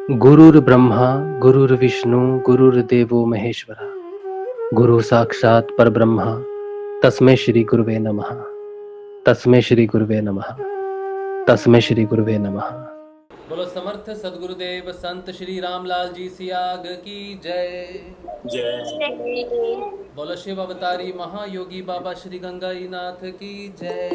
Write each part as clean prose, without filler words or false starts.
गुरुर्ब्रह्मा गुरुर्विष्णु गुरुर्देवो महेश्वरा गुरु साक्षात् परब्रह्म तस्मै श्री गुरुवे नमः। तस्मै श्री गुरुवे नमः। तस्मै श्री गुरुवे नमः। बोलो समर्थ सदगुरुदेव संत श्री रामलाल जी सियाग की जय। जय। बोलो शिव अवतारी महायोगी बाबा श्री गंगाईनाथ की जय।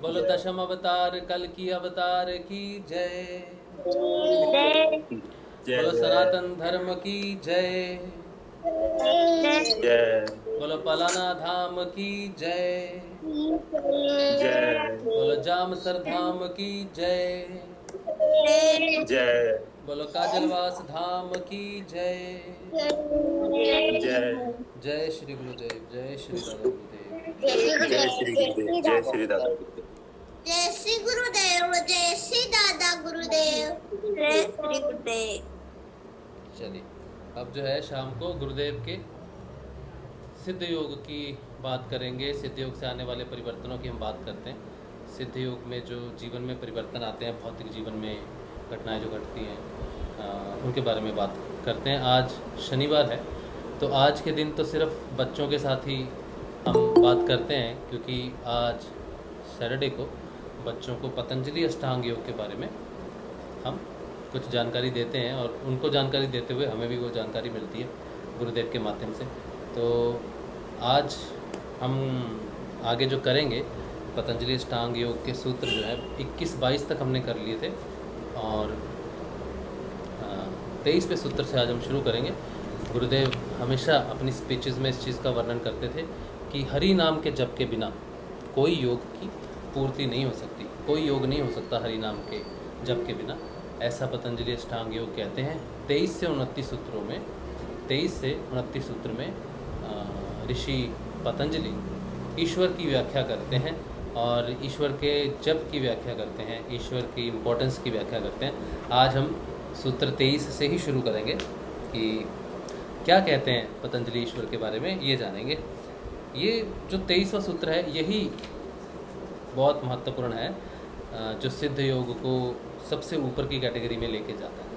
बोलो दशम अवतार कल की अवतार की जय। बोलो सनातन धर्म की जय। बोलो पलाना धाम की जय। बोलो जामसर धाम की जय। बोलो काजलवास धाम की जय। जय श्री गुरुदेव, जय श्री दादा गुरुदेव। जय श्री गुरुदेव, जय श्री दादा गुरुदेव। जय श्री गुरुदेव, जय श्री दादा गुरुदेव, जय श्री गुरुदेव। चलिए अब जो है शाम को गुरुदेव के सिद्ध योग की बात करेंगे। सिद्ध योग से आने वाले परिवर्तनों की हम बात करते हैं। सिद्ध योग में जो जीवन में परिवर्तन आते हैं, भौतिक जीवन में घटनाएं जो घटती हैं, उनके बारे में बात करते हैं। आज शनिवार है तो आज के दिन तो सिर्फ बच्चों के साथ ही हम बात करते हैं, क्योंकि आज सैटरडे को बच्चों को पतंजलि अष्टांग योग के बारे में हम कुछ जानकारी देते हैं और उनको जानकारी देते हुए हमें भी वो जानकारी मिलती है गुरुदेव के माध्यम से। तो आज हम आगे जो करेंगे पतंजलि अष्टांग योग के सूत्र जो है 21-22 तक हमने कर लिए थे और 23वें सूत्र से आज हम शुरू करेंगे। गुरुदेव हमेशा अपनी स्पीचेस में इस चीज़ का वर्णन करते थे कि हरि नाम के जप के बिना कोई योग की पूर्ति नहीं हो सकती, कोई योग नहीं हो सकता हरि नाम के जप के बिना। ऐसा पतंजलि अष्टांग योग कहते हैं। 23 से 29 सूत्रों में 23 से 29 सूत्र में ऋषि पतंजलि ईश्वर की व्याख्या करते हैं और ईश्वर के जप की व्याख्या करते हैं, ईश्वर की इम्पोर्टेंस की व्याख्या करते हैं। आज हम सूत्र 23 से ही शुरू करेंगे कि क्या कहते हैं पतंजलि ईश्वर के बारे में, ये जानेंगे। ये जो 23वां सूत्र है यही बहुत महत्वपूर्ण है, जो सिद्ध योग को सबसे ऊपर की कैटेगरी में लेके जाता है।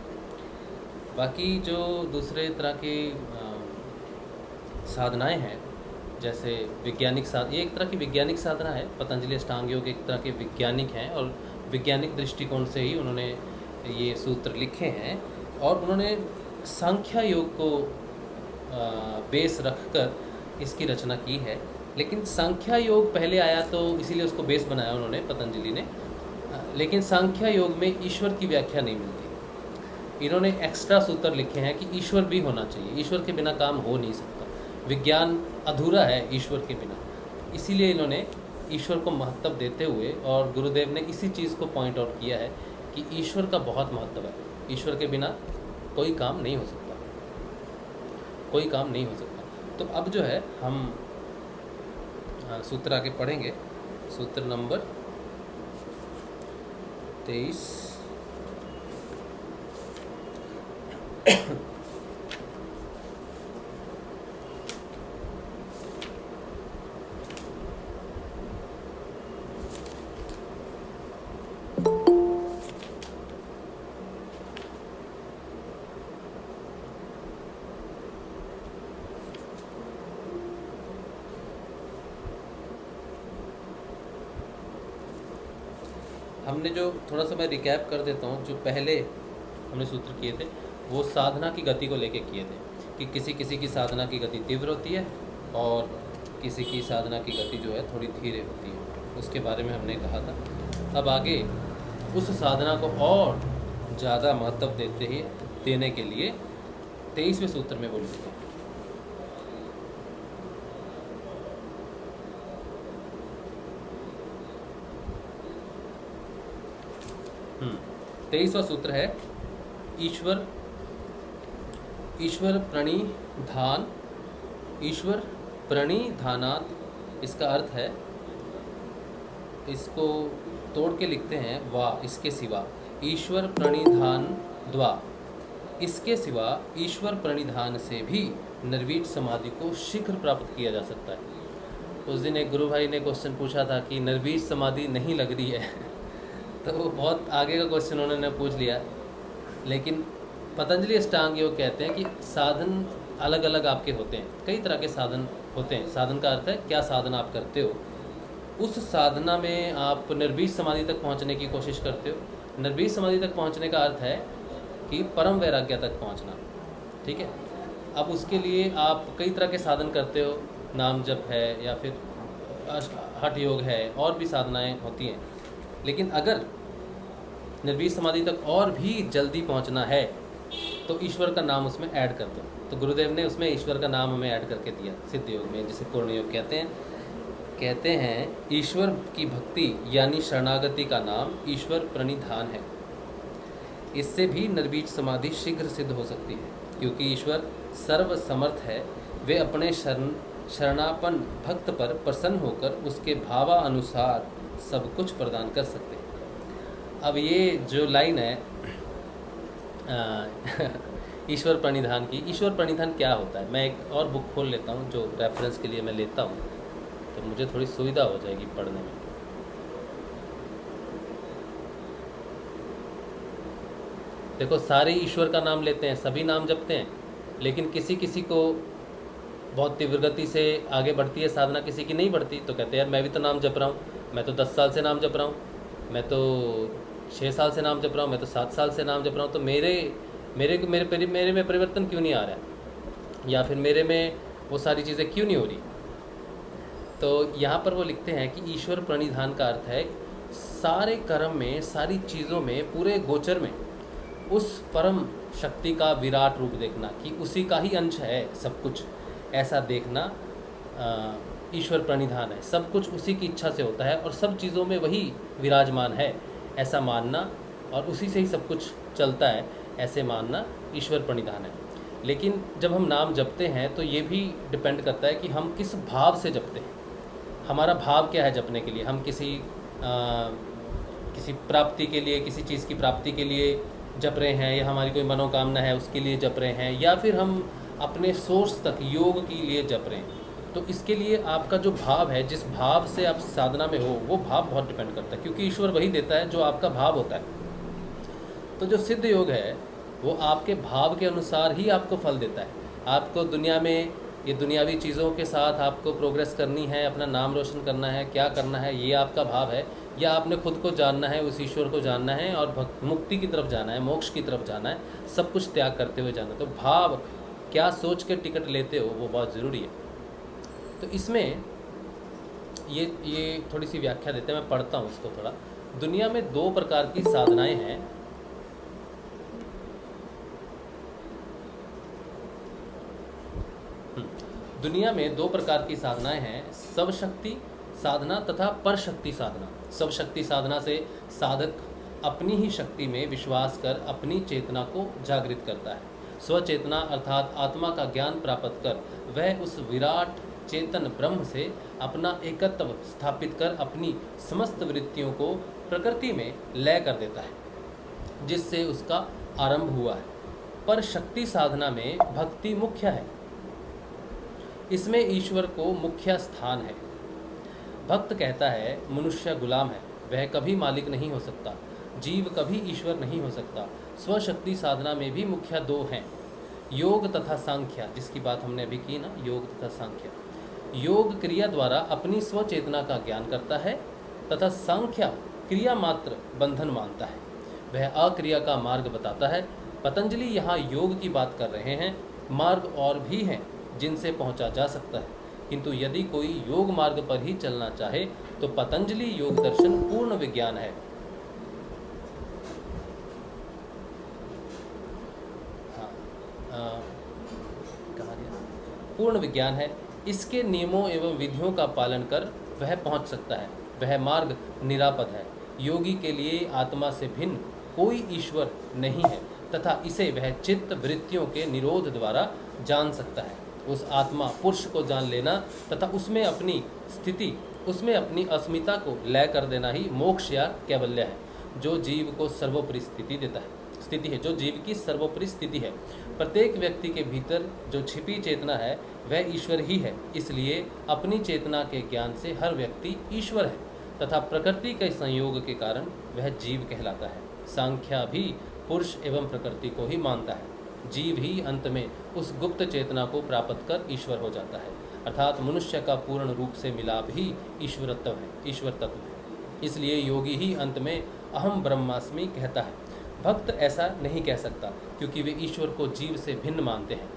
बाकी जो दूसरे तरह की साधनाएं हैं, जैसे वैज्ञानिक ये एक तरह की वैज्ञानिक साधना है। पतंजलि अष्टांग योग एक तरह के वैज्ञानिक हैं और वैज्ञानिक दृष्टिकोण से ही उन्होंने ये सूत्र लिखे हैं और उन्होंने सांख्य योग को बेस रखकर इसकी रचना की है। लेकिन सांख्य योग पहले आया तो इसीलिए उसको बेस बनाया उन्होंने, पतंजलि ने। लेकिन सांख्य योग में ईश्वर की व्याख्या नहीं मिलती। इन्होंने एक्स्ट्रा सूत्र लिखे हैं कि ईश्वर भी होना चाहिए, ईश्वर के बिना काम हो नहीं सकता, विज्ञान अधूरा है ईश्वर के बिना। इसीलिए इन्होंने ईश्वर को महत्व देते हुए और गुरुदेव ने इसी चीज़ को पॉइंट आउट किया है कि ईश्वर का बहुत महत्व है। ईश्वर के बिना कोई काम नहीं हो सकता, कोई काम नहीं हो सकता। तो अब जो है हम सूत्र आगे पढ़ेंगे। सूत्र नंबर 23। हमने जो थोड़ा सा मैं रिकैप कर देता हूँ, जो पहले हमने सूत्र किए थे वो साधना की गति को लेके किए थे कि किसी किसी की साधना की गति तीव्र होती है और किसी की साधना की गति जो है थोड़ी धीरे होती है, उसके बारे में हमने कहा था। अब आगे उस साधना को और ज़्यादा महत्व देने के लिए 23वें सूत्र में बोल रहे हैं। 23वां सूत्र है ईश्वर प्रणिधान। ईश्वर प्रणिधानात् इसका अर्थ है, इसको तोड़ के लिखते हैं वाह इसके सिवा, ईश्वर प्रणिधान द्वा, इसके सिवा ईश्वर प्रणिधान से भी निर्वीत समाधि को शीघ्र प्राप्त किया जा सकता है। उस दिन एक गुरु भाई ने क्वेश्चन पूछा था कि निर्वीत समाधि नहीं लग रही है तो वो बहुत आगे का क्वेश्चन उन्होंने पूछ लिया लेकिन पतंजलि अष्टांग योग कहते हैं कि साधन अलग अलग आपके होते हैं, कई तरह के साधन होते हैं। साधन का अर्थ है क्या साधना आप करते हो, उस साधना में आप निर्बीज समाधि तक पहुंचने की कोशिश करते हो। निर्बीज समाधि तक पहुंचने का अर्थ है कि परम वैराग्य तक पहुंचना, ठीक है। अब उसके लिए आप कई तरह के साधन करते हो, नाम जप है या फिर हठ योग है, और भी साधनाएं होती हैं। लेकिन अगर निर्बीज समाधि तक और भी जल्दी पहुंचना है तो ईश्वर का नाम उसमें ऐड कर दो। तो गुरुदेव ने उसमें ईश्वर का नाम हमें ऐड करके दिया सिद्ध योग में, जिसे पूर्ण योग कहते हैं ईश्वर की भक्ति यानी शरणागति का नाम ईश्वर प्रणिधान है। इससे भी निर्बीज समाधि शीघ्र सिद्ध हो सकती है, क्योंकि ईश्वर सर्व समर्थ है। वे अपने शरणापन भक्त पर प्रसन्न होकर उसके भावानुसार सब कुछ प्रदान कर सकते हैं। अब ये जो लाइन है ईश्वर प्रणिधान की, ईश्वर प्रणिधान क्या होता है, मैं एक और बुक खोल लेता हूँ जो रेफरेंस के लिए मैं लेता हूँ, तो मुझे थोड़ी सुविधा हो जाएगी पढ़ने में। देखो, सारे ईश्वर का नाम लेते हैं, सभी नाम जपते हैं, लेकिन किसी किसी को बहुत तीव्र गति से आगे बढ़ती है साधना, किसी की नहीं बढ़ती। तो कहते हैं यार मैं भी तो नाम जप रहा हूँ, मैं तो 10 साल से नाम जप रहा हूँ, मैं तो 6 साल से नाम जप रहा हूँ, मैं तो 7 साल से नाम जप रहा हूँ, तो मेरे में परिवर्तन क्यों नहीं आ रहा है, या फिर मेरे में वो सारी चीज़ें क्यों नहीं हो रही। तो यहाँ पर वो लिखते हैं कि ईश्वर प्रणिधान का अर्थ है सारे कर्म में, सारी चीज़ों में, पूरे गोचर में उस परम शक्ति का विराट रूप देखना, कि उसी का ही अंश है सब कुछ, ऐसा देखना ईश्वर प्रणिधान है। सब कुछ उसी की इच्छा से होता है और सब चीज़ों में वही विराजमान है, ऐसा मानना, और उसी से ही सब कुछ चलता है, ऐसे मानना ईश्वर प्रणिधान है। लेकिन जब हम नाम जपते हैं तो ये भी डिपेंड करता है कि हम किस भाव से जपते हैं, हमारा भाव क्या है जपने के लिए। हम किसी प्राप्ति के लिए, किसी चीज़ की प्राप्ति के लिए जप रहे हैं, या हमारी कोई मनोकामना है उसके लिए जप रहे हैं, या फिर हम अपने सोर्स तक योग के लिए जप रहे हैं। तो इसके लिए आपका जो भाव है, जिस भाव से आप साधना में हो, वो भाव बहुत डिपेंड करता है, क्योंकि ईश्वर वही देता है जो आपका भाव होता है। तो जो सिद्ध योग है वो आपके भाव के अनुसार ही आपको फल देता है। आपको दुनिया में ये दुनियावी चीज़ों के साथ आपको प्रोग्रेस करनी है, अपना नाम रोशन करना है, क्या करना है, ये आपका भाव है, या आपने खुद को जानना है, उस ईश्वर को जानना है और मुक्ति की तरफ जाना है, मोक्ष की तरफ जाना है, सब कुछ त्याग करते हुए जाना है। तो भाव क्या सोच के टिकट लेते हो वो बहुत ज़रूरी है। तो इसमें ये थोड़ी सी व्याख्या देते हैं, मैं पढ़ता हूँ इसको थोड़ा। दुनिया में 2 प्रकार की साधनाएं हैं। दुनिया में 2 प्रकार की साधनाएं हैं, स्वशक्ति साधना तथा परशक्ति साधना। स्वशक्ति साधना से साधक अपनी ही शक्ति में विश्वास कर अपनी चेतना को जागृत करता है। स्वचेतना अर्थात आत्मा का ज्ञान प्राप्त कर वह उस विराट चेतन ब्रह्म से अपना एकत्व स्थापित कर अपनी समस्त वृत्तियों को प्रकृति में लय कर देता है, जिससे उसका आरंभ हुआ है। पर शक्ति साधना में भक्ति मुख्य है, इसमें ईश्वर को मुख्य स्थान है। भक्त कहता है मनुष्य गुलाम है, वह कभी मालिक नहीं हो सकता, जीव कभी ईश्वर नहीं हो सकता। स्वशक्ति साधना में भी मुख्य 2 हैं, योग तथा सांख्या, जिसकी बात हमने अभी की ना, योग तथा सांख्या। योग क्रिया द्वारा अपनी स्वचेतना का ज्ञान करता है तथा सांख्या क्रिया मात्र बंधन मानता है, वह अक्रिया का मार्ग बताता है। पतंजलि यहाँ योग की बात कर रहे हैं, मार्ग और भी हैं जिनसे पहुँचा जा सकता है, किंतु यदि कोई योग मार्ग पर ही चलना चाहे तो पतंजलि योग दर्शन पूर्ण विज्ञान है। पूर्ण विज्ञान है, इसके नियमों एवं विधियों का पालन कर वह पहुंच सकता है, वह मार्ग निरापद है। योगी के लिए आत्मा से भिन्न कोई ईश्वर नहीं है तथा इसे वह चित्त वृत्तियों के निरोध द्वारा जान सकता है। उस आत्मा पुरुष को जान लेना तथा उसमें अपनी स्थिति, उसमें अपनी अस्मिता को लय कर देना ही मोक्ष या कैवल्य है, जो जीव को सर्वोपरि स्थिति देता है, स्थिति है, जो जीव की सर्वोपरि स्थिति है। प्रत्येक व्यक्ति के भीतर जो छिपी चेतना है वह ईश्वर ही है, इसलिए अपनी चेतना के ज्ञान से हर व्यक्ति ईश्वर है तथा प्रकृति के संयोग के कारण वह जीव कहलाता है। सांख्या भी पुरुष एवं प्रकृति को ही मानता है। जीव ही अंत में उस गुप्त चेतना को प्राप्त कर ईश्वर हो जाता है, अर्थात मनुष्य का पूर्ण रूप से मिलाप ही ईश्वर तत्व है। इसलिए योगी ही अंत में अहम ब्रह्मास्मि कहता है। भक्त ऐसा नहीं कह सकता क्योंकि वे ईश्वर को जीव से भिन्न मानते हैं।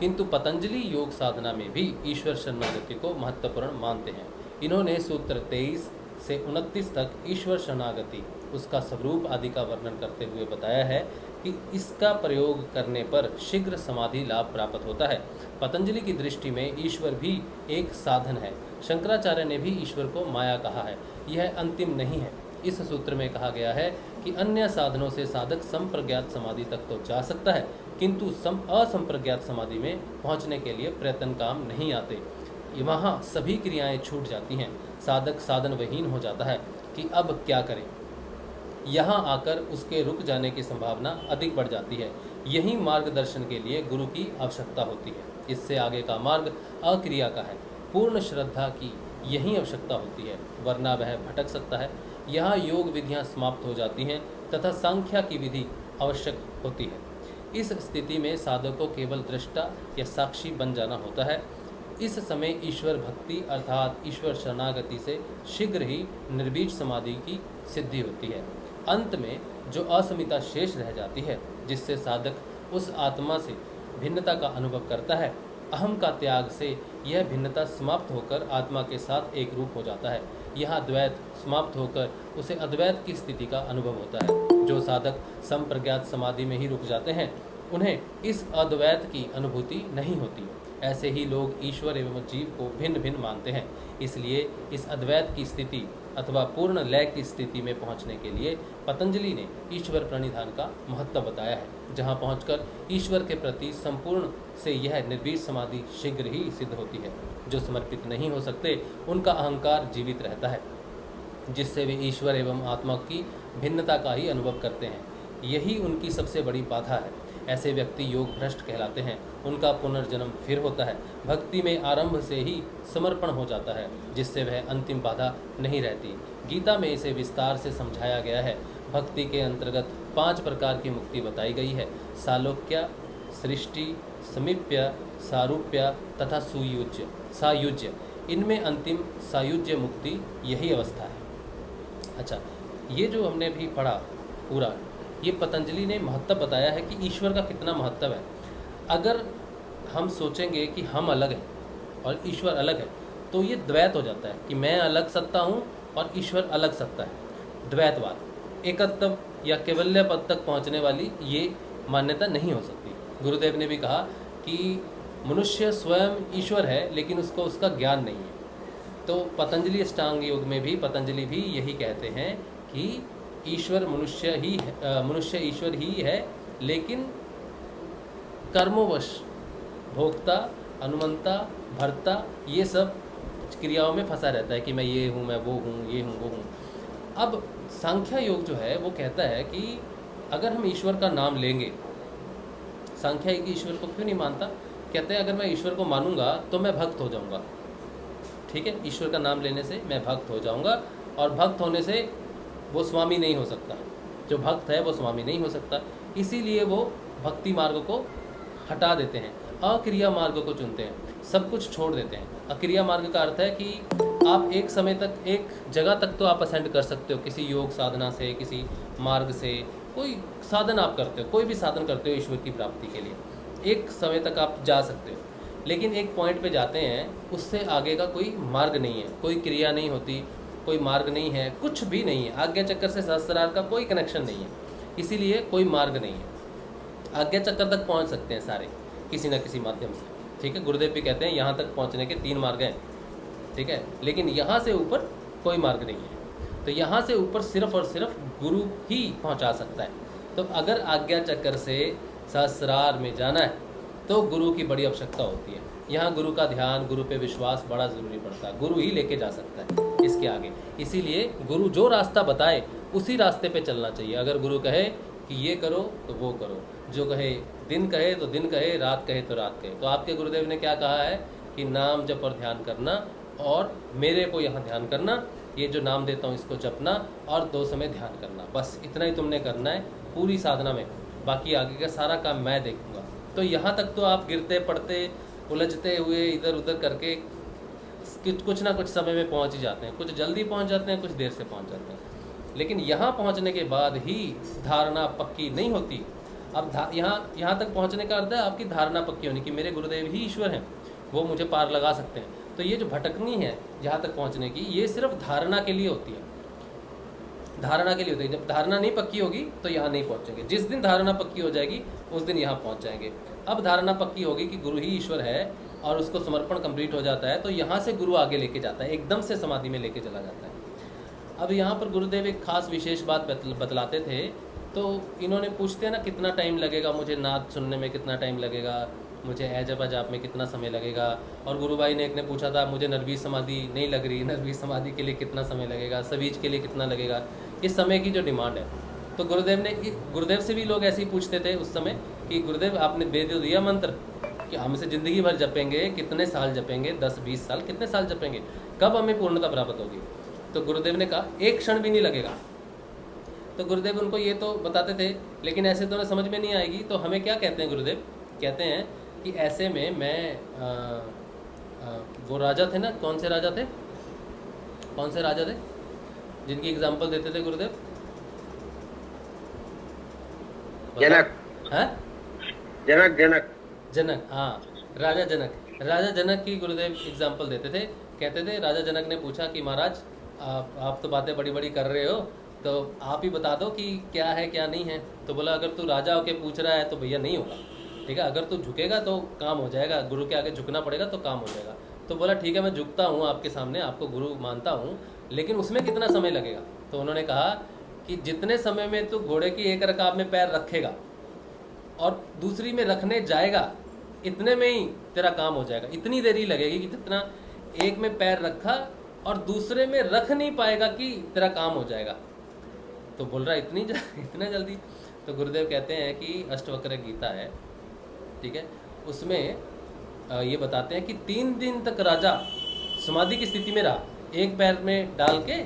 किंतु पतंजलि योग साधना में भी ईश्वर शरणागति को महत्वपूर्ण मानते हैं। इन्होंने सूत्र 23 से 29 तक ईश्वर शरणागति, उसका स्वरूप आदि का वर्णन करते हुए बताया है कि इसका प्रयोग करने पर शीघ्र समाधि लाभ प्राप्त होता है। पतंजलि की दृष्टि में ईश्वर भी एक साधन है। शंकराचार्य ने भी ईश्वर को माया कहा है। यह अंतिम नहीं है। इस सूत्र में कहा गया है कि अन्य साधनों से साधक संप्रज्ञात समाधि तक तो जा सकता है, किंतु असंप्रज्ञात समाधि में पहुंचने के लिए प्रयत्न काम नहीं आते। वहाँ सभी क्रियाएं छूट जाती हैं। साधक साधनविहीन हो जाता है कि अब क्या करें। यहाँ आकर उसके रुक जाने की संभावना अधिक बढ़ जाती है। यही मार्गदर्शन के लिए गुरु की आवश्यकता होती है। इससे आगे का मार्ग अक्रिया का है। पूर्ण श्रद्धा की यही आवश्यकता होती है, वरना वह भटक सकता है। यहाँ योग विधियाँ समाप्त हो जाती हैं तथा सांख्या की विधि आवश्यक होती है। इस स्थिति में साधक को केवल दृष्टा या साक्षी बन जाना होता है। इस समय ईश्वर भक्ति अर्थात ईश्वर शरणागति से शीघ्र ही निर्बीज समाधि की सिद्धि होती है। अंत में जो असमिता शेष रह जाती है, जिससे साधक उस आत्मा से भिन्नता का अनुभव करता है, अहम का त्याग से यह भिन्नता समाप्त होकर आत्मा के साथ एक रूप हो जाता है। यहाँ द्वैत समाप्त होकर उसे अद्वैत की स्थिति का अनुभव होता है। जो साधक संप्रज्ञात समाधि में ही रुक जाते हैं, उन्हें इस अद्वैत की अनुभूति नहीं होती। ऐसे ही लोग ईश्वर एवं जीव को भिन्न भिन्न मानते हैं। इसलिए इस अद्वैत की स्थिति अथवा पूर्ण लय की स्थिति में पहुंचने के लिए पतंजलि ने ईश्वर प्रणिधान का महत्व बताया है, जहां पहुंचकर ईश्वर के प्रति संपूर्ण से यह निर्बीज समाधि शीघ्र ही सिद्ध होती है। जो समर्पित नहीं हो सकते, उनका अहंकार जीवित रहता है, जिससे वे ईश्वर एवं आत्मा की भिन्नता का ही अनुभव करते हैं। यही उनकी सबसे बड़ी बाधा है। ऐसे व्यक्ति योग भ्रष्ट कहलाते हैं। उनका पुनर्जन्म फिर होता है। भक्ति में आरंभ से ही समर्पण हो जाता है, जिससे वह अंतिम बाधा नहीं रहती। गीता में इसे विस्तार से समझाया गया है। भक्ति के अंतर्गत 5 प्रकार की मुक्ति बताई गई है: सालोक्य, सृष्टि, समीप्य, सारूप्य तथा सायुज्य। इनमें अंतिम सायुज्य मुक्ति यही अवस्था है। अच्छा, ये जो हमने भी पढ़ा पूरा, ये पतंजलि ने महत्व बताया है कि ईश्वर का कितना महत्व है। अगर हम सोचेंगे कि हम अलग हैं और ईश्वर अलग है, तो ये द्वैत हो जाता है कि मैं अलग सत्ता हूँ और ईश्वर अलग सत्ता है। द्वैतवाद, एकत्व या केवल्य पद तक पहुँचने वाली ये मान्यता नहीं हो सकती। गुरुदेव ने भी कहा कि मनुष्य स्वयं ईश्वर है, लेकिन उसको उसका ज्ञान नहीं है। तो पतंजलि अष्टांग योग में भी पतंजलि भी यही कहते हैं कि ईश्वर मनुष्य ईश्वर ही है, लेकिन कर्मवश भोक्ता, अनुमंता, भर्ता ये सब क्रियाओं में फंसा रहता है कि मैं ये हूँ, मैं वो हूँ, ये हूँ, वो हूँ। अब सांख्या योग जो है वो कहता है कि अगर हम ईश्वर का नाम लेंगे, सांख्या योग ईश्वर को क्यों नहीं मानता? कहते हैं अगर मैं ईश्वर को मानूंगा तो मैं भक्त हो जाऊंगा। ठीक है, ईश्वर का नाम लेने से मैं भक्त हो जाऊंगा, और भक्त होने से वो स्वामी नहीं हो सकता। जो भक्त है वो स्वामी नहीं हो सकता। इसीलिए वो भक्ति मार्ग को हटा देते हैं, अक्रिया मार्ग को चुनते हैं, सब कुछ छोड़ देते हैं। अक्रिया मार्ग का अर्थ है कि आप एक समय तक, एक जगह तक तो आप असेंड कर सकते हो, किसी योग साधना से, किसी मार्ग से, कोई साधन आप करते हो, कोई भी साधन करते हो ईश्वर की प्राप्ति के लिए, एक समय तक आप जा सकते हो। लेकिन एक पॉइंट पे जाते हैं, उससे आगे का कोई मार्ग नहीं है, कोई क्रिया नहीं होती, कोई मार्ग नहीं है, कुछ भी नहीं है। आज्ञा चक्र से सहस्त्रार का कोई कनेक्शन नहीं है, इसीलिए कोई मार्ग नहीं है। आज्ञा चक्र तक पहुंच सकते हैं सारे किसी न किसी माध्यम से। ठीक है, गुरुदेव भी कहते हैं यहाँ तक पहुँचने के 3 मार्ग हैं। ठीक है, लेकिन यहाँ से ऊपर कोई मार्ग नहीं है। तो यहाँ से ऊपर सिर्फ और सिर्फ गुरु ही पहुँचा सकता है। तो अगर आज्ञा चक्र से सहस्रार में जाना है तो गुरु की बड़ी आवश्यकता होती है। यहाँ गुरु का ध्यान, गुरु पे विश्वास बड़ा ज़रूरी पड़ता है। गुरु ही लेके जा सकता है इसके आगे। इसीलिए गुरु जो रास्ता बताए उसी रास्ते पे चलना चाहिए। अगर गुरु कहे कि ये करो तो वो करो, जो कहे दिन कहे तो दिन कहे, रात कहे तो रात कहे। तो आपके गुरुदेव ने क्या कहा है कि नाम जप और ध्यान करना, और मेरे को यहाँ ध्यान करना, ये जो नाम देता हूँ इसको जपना, और 2 समय ध्यान करना, बस इतना ही तुमने करना है। पूरी साधना में, बाकी आगे का सारा काम मैं देखूंगा। तो यहाँ तक तो आप गिरते पड़ते उलझते हुए इधर उधर करके कुछ ना कुछ समय में पहुँच ही जाते हैं, कुछ जल्दी पहुँच जाते हैं, कुछ देर से पहुँच जाते हैं। लेकिन यहाँ पहुँचने के बाद ही धारणा पक्की नहीं होती। अब यहाँ तक पहुँचने का अर्थ है आपकी धारणा पक्की होनी कि मेरे गुरुदेव ही ईश्वर हैं, वो मुझे पार लगा सकते हैं। तो ये जो भटकनी है यहाँ तक पहुँचने की, ये सिर्फ धारणा के लिए होती है, धारणा के लिए होती है। जब धारणा नहीं पक्की होगी तो यहाँ नहीं पहुँचेंगे। जिस दिन धारणा पक्की हो जाएगी उस दिन यहाँ पहुँच जाएंगे। अब धारणा पक्की होगी कि गुरु ही ईश्वर है और उसको समर्पण कंप्लीट हो जाता है, तो यहाँ से गुरु आगे लेके जाता है, एकदम से समाधि में लेके चला जाता है। अब यहाँ पर गुरुदेव एक खास विशेष बात बतलाते थे। तो इन्होंने पूछते हैं ना कितना टाइम लगेगा मुझे नाद सुनने में, कितना टाइम लगेगा मुझे ऐजप अजाप में, कितना समय लगेगा। और गुरु भाई ने एक ने पूछा था मुझे नरवी समाधि नहीं लग रही, नरवी समाधि के लिए कितना समय लगेगा, सवीज के लिए कितना लगेगा, इस समय की जो डिमांड है। तो गुरुदेव से भी लोग ऐसे ही पूछते थे उस समय कि गुरुदेव आपने दे दिया मंत्र कि हम इसे ज़िंदगी भर जपेंगे, कितने साल जपेंगे, 10-20 साल, कितने साल जपेंगे, कब हमें पूर्णता प्राप्त होगी। तो गुरुदेव ने कहा एक क्षण भी नहीं लगेगा। तो गुरुदेव उनको ये तो बताते थे, लेकिन ऐसे तो समझ में नहीं आएगी। तो हमें क्या कहते हैं गुरुदेव, कहते हैं कि ऐसे में मैं वो राजा थे ना, कौन से राजा थे जिनकी एग्जाम्पल देते थे गुरुदेव? जनक। हाँ, जनक, हाँ, राजा जनक की गुरुदेव एग्जाम्पल देते थे। कहते थे राजा जनक ने पूछा कि महाराज आप तो बातें बड़ी बड़ी कर रहे हो, तो आप ही बता दो कि क्या है क्या नहीं है। तो बोला अगर तू राजा होके पूछ रहा है तो भैया नहीं होगा, ठीक है, अगर तू झुकेगा तो काम हो जाएगा, गुरु के आगे झुकना पड़ेगा तो काम हो जाएगा। तो बोला ठीक है मैं झुकता हूँ आपके सामने, आपको गुरु मानता हूँ, लेकिन उसमें कितना समय लगेगा। तो उन्होंने कहा कि जितने समय में तू घोड़े की एक रकाब में पैर रखेगा और दूसरी में रखने जाएगा, इतने में ही तेरा काम हो जाएगा। इतनी देरी लगेगी कि जितना एक में पैर रखा और दूसरे में रख नहीं पाएगा कि तेरा काम हो जाएगा। तो बोल रहा इतना जल्दी। तो गुरुदेव कहते हैं कि अष्टवक्र गीता है, ठीक है, उसमें ये बताते हैं कि 3 दिन तक राजा समाधि की स्थिति में रहा, एक पैर में डाल के,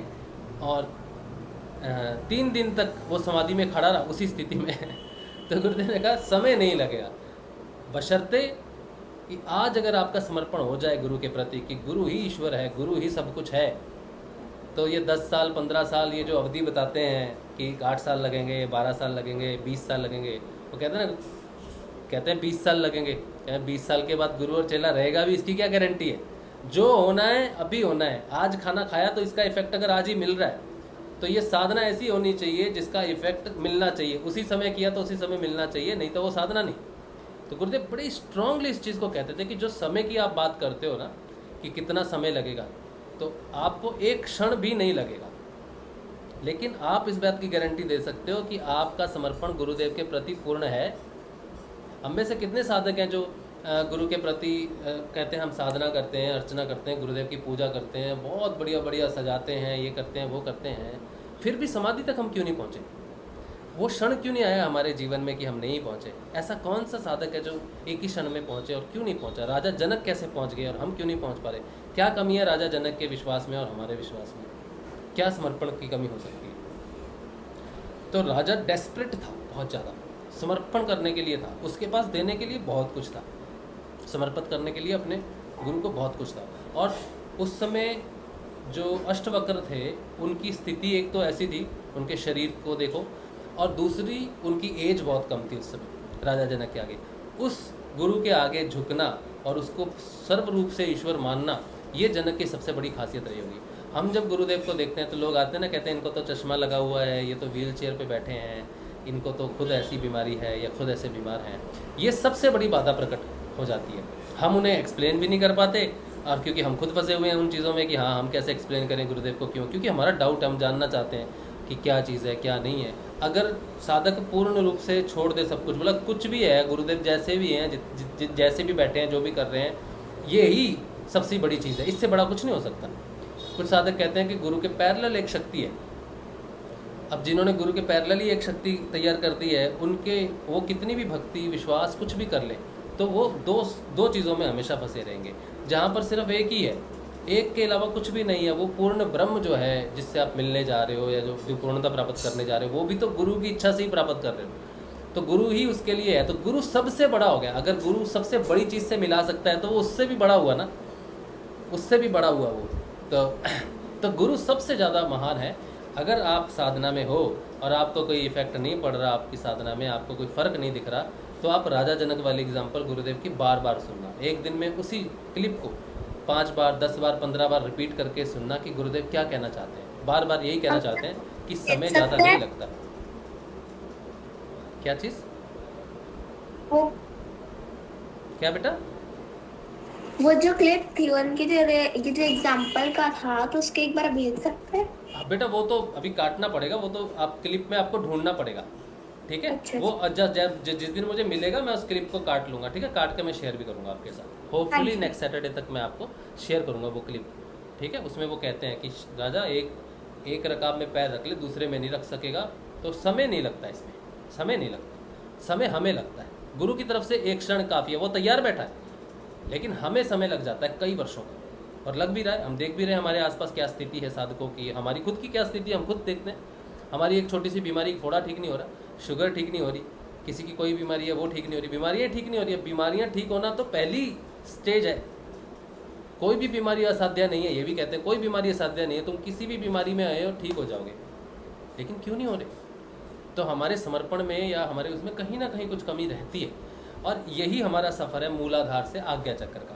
और 3 दिन तक वो समाधि में खड़ा रहा उसी स्थिति में। तो गुरुदेव ने कहा समय नहीं लगेगा, बशर्ते कि आज अगर आपका समर्पण हो जाए गुरु के प्रति कि गुरु ही ईश्वर है, गुरु ही सब कुछ है। तो ये 10 साल 15 साल ये जो अवधि बताते हैं कि 8 साल लगेंगे, 12 साल लगेंगे, 20 साल लगेंगे, वो कहते हैं 20 साल लगेंगे, 20 साल के बाद गुरु और चेला रहेगा भी, इसकी क्या गारंटी है। जो होना है अभी होना है। आज खाना खाया तो इसका इफेक्ट अगर आज ही मिल रहा है, तो ये साधना ऐसी होनी चाहिए जिसका इफेक्ट मिलना चाहिए, उसी समय किया तो उसी समय मिलना चाहिए, नहीं तो वो साधना नहीं। तो गुरुदेव बड़ी स्ट्रांगली इस चीज़ को कहते थे कि जो समय की आप बात करते हो ना कि कितना समय लगेगा, तो आपको एक क्षण भी नहीं लगेगा, लेकिन आप इस बात की गारंटी दे सकते हो कि आपका समर्पण गुरुदेव के प्रति पूर्ण है। हम में से कितने साधक हैं जो गुरु के प्रति कहते हैं हम साधना करते हैं, अर्चना करते हैं, गुरुदेव की पूजा करते हैं, बहुत बढ़िया बढ़िया सजाते हैं, ये करते हैं वो करते हैं, फिर भी समाधि तक हम क्यों नहीं पहुँचे? वो क्षण क्यों नहीं आया हमारे जीवन में कि हम नहीं पहुँचे? ऐसा कौन सा साधक है जो एक ही क्षण में पहुँचे और क्यों नहीं पहुँचा? राजा जनक कैसे पहुँच गए और हम क्यों नहीं पहुँच पा रहे? क्या कमी है राजा जनक के विश्वास में और हमारे विश्वास में? क्या समर्पण की कमी हो सकती है? तो राजा डेस्परेट था, बहुत ज़्यादा समर्पण करने के लिए था, उसके पास देने के लिए बहुत कुछ था, समर्पित करने के लिए अपने गुरु को बहुत कुछ था। और उस समय जो अष्टवक्र थे उनकी स्थिति एक तो ऐसी थी, उनके शरीर को देखो, और दूसरी उनकी एज बहुत कम थी उस समय राजा जनक के आगे। उस गुरु के आगे झुकना और उसको सर्व रूप से ईश्वर मानना, ये जनक की सबसे बड़ी खासियत रही होगी। हम जब गुरुदेव को देखते हैं तो लोग आते हैं ना, कहते हैं इनको तो चश्मा लगा हुआ है, ये तो व्हील चेयर पर बैठे हैं, इनको तो खुद ऐसी बीमारी है या खुद ऐसे बीमार हैं। ये सबसे बड़ी बाधा प्रकट हो जाती है। हम उन्हें एक्सप्लेन भी नहीं कर पाते, और क्योंकि हम खुद फंसे हुए हैं उन चीज़ों में कि हाँ हम कैसे एक्सप्लेन करें गुरुदेव को, क्यों? क्योंकि हमारा डाउट है, हम जानना चाहते हैं कि क्या चीज़ है क्या नहीं है। अगर साधक पूर्ण रूप से छोड़ दे सब कुछ, बोला कुछ भी है, गुरुदेव जैसे भी हैं, जैसे भी बैठे हैं, जो भी कर रहे हैं, ये ही सबसे बड़ी चीज़ है, इससे बड़ा कुछ नहीं हो सकता। कुछ साधक कहते हैं कि गुरु के पैरेलल एक शक्ति है। अब जिन्होंने गुरु के पैरेलल ही एक शक्ति तैयार कर दी है, उनके वो कितनी भी भक्ति विश्वास कुछ भी कर लें तो वो दो चीज़ों में हमेशा फंसे रहेंगे। जहाँ पर सिर्फ एक ही है एक के अलावा कुछ भी नहीं है। वो पूर्ण ब्रह्म जो है जिससे आप मिलने जा रहे हो या जो पूर्णता प्राप्त करने जा रहे हो, वो भी तो गुरु की इच्छा से ही प्राप्त कर रहे हो। तो गुरु ही उसके लिए है। तो गुरु सबसे बड़ा हो गया। अगर गुरु सबसे बड़ी चीज़ से मिला सकता है तो वो उससे भी बड़ा हुआ ना, उससे भी बड़ा हुआ वो। तो गुरु सबसे ज़्यादा महान है। अगर आप साधना में हो और आपको कोई इफेक्ट नहीं पड़ रहा आपकी साधना में, आपको कोई फ़र्क नहीं दिख रहा, तो आप राजा जनक वाली एग्जाम्पल गुरुदेव की बार बार सुनना। एक दिन में उसी क्लिप को 5 बार, 10 बार, 15 बार रिपीट करके सुनना कि गुरुदेव क्या कहना चाहते हैं। बार बार यही कहना चाहते हैं कि समय ज़्यादा नहीं लगता। क्या चीज़? क्या बेटा? वो जो क्लिप थी उनकी जो एग्जांपल का था, तो उसके एक बार भेज सकते हैं? हाँ बेटा, वो तो अभी काटना पड़ेगा। वो तो आप क्लिप में आपको ढूंढना पड़ेगा, ठीक है। अच्छा। वो जिस दिन मुझे मिलेगा मैं उस क्लिप को काट लूँगा, ठीक है। काट के मैं शेयर भी करूँगा आपके साथ। होपफुली अच्छा। नेक्स्ट सैटरडे तक मैं आपको शेयर करूँगा वो क्लिप, ठीक है। उसमें वो कहते हैं कि राजा एक रकाब में पैर रख ले, दूसरे में नहीं रख सकेगा, तो समय नहीं लगता इसमें, समय नहीं लगता। समय हमें लगता है। गुरु की तरफ से एक क्षण काफ़ी है, वो तैयार बैठा है, लेकिन हमें समय लग जाता है कई वर्षों का, और लग भी रहा है। हम देख भी रहे हैं हमारे आसपास क्या स्थिति है साधकों की, हमारी खुद की क्या स्थिति है हम खुद देखते हैं। हमारी एक छोटी सी बीमारी, फोड़ा ठीक नहीं हो रहा, शुगर ठीक नहीं हो रही, किसी की कोई बीमारी है वो ठीक नहीं हो रही, बीमारियाँ ठीक नहीं हो रही है। बीमारियाँ ठीक होना तो पहली स्टेज है। कोई भी बीमारी असाध्य नहीं है, ये भी कहते हैं कोई बीमारी असाध्य नहीं है। तुम किसी भी बीमारी में आए हो ठीक हो जाओगे, लेकिन क्यों नहीं हो रहे? तो हमारे समर्पण में या हमारे उसमें कहीं ना कहीं कुछ कमी रहती है। और यही हमारा सफ़र है मूलाधार से आज्ञा चक्र का।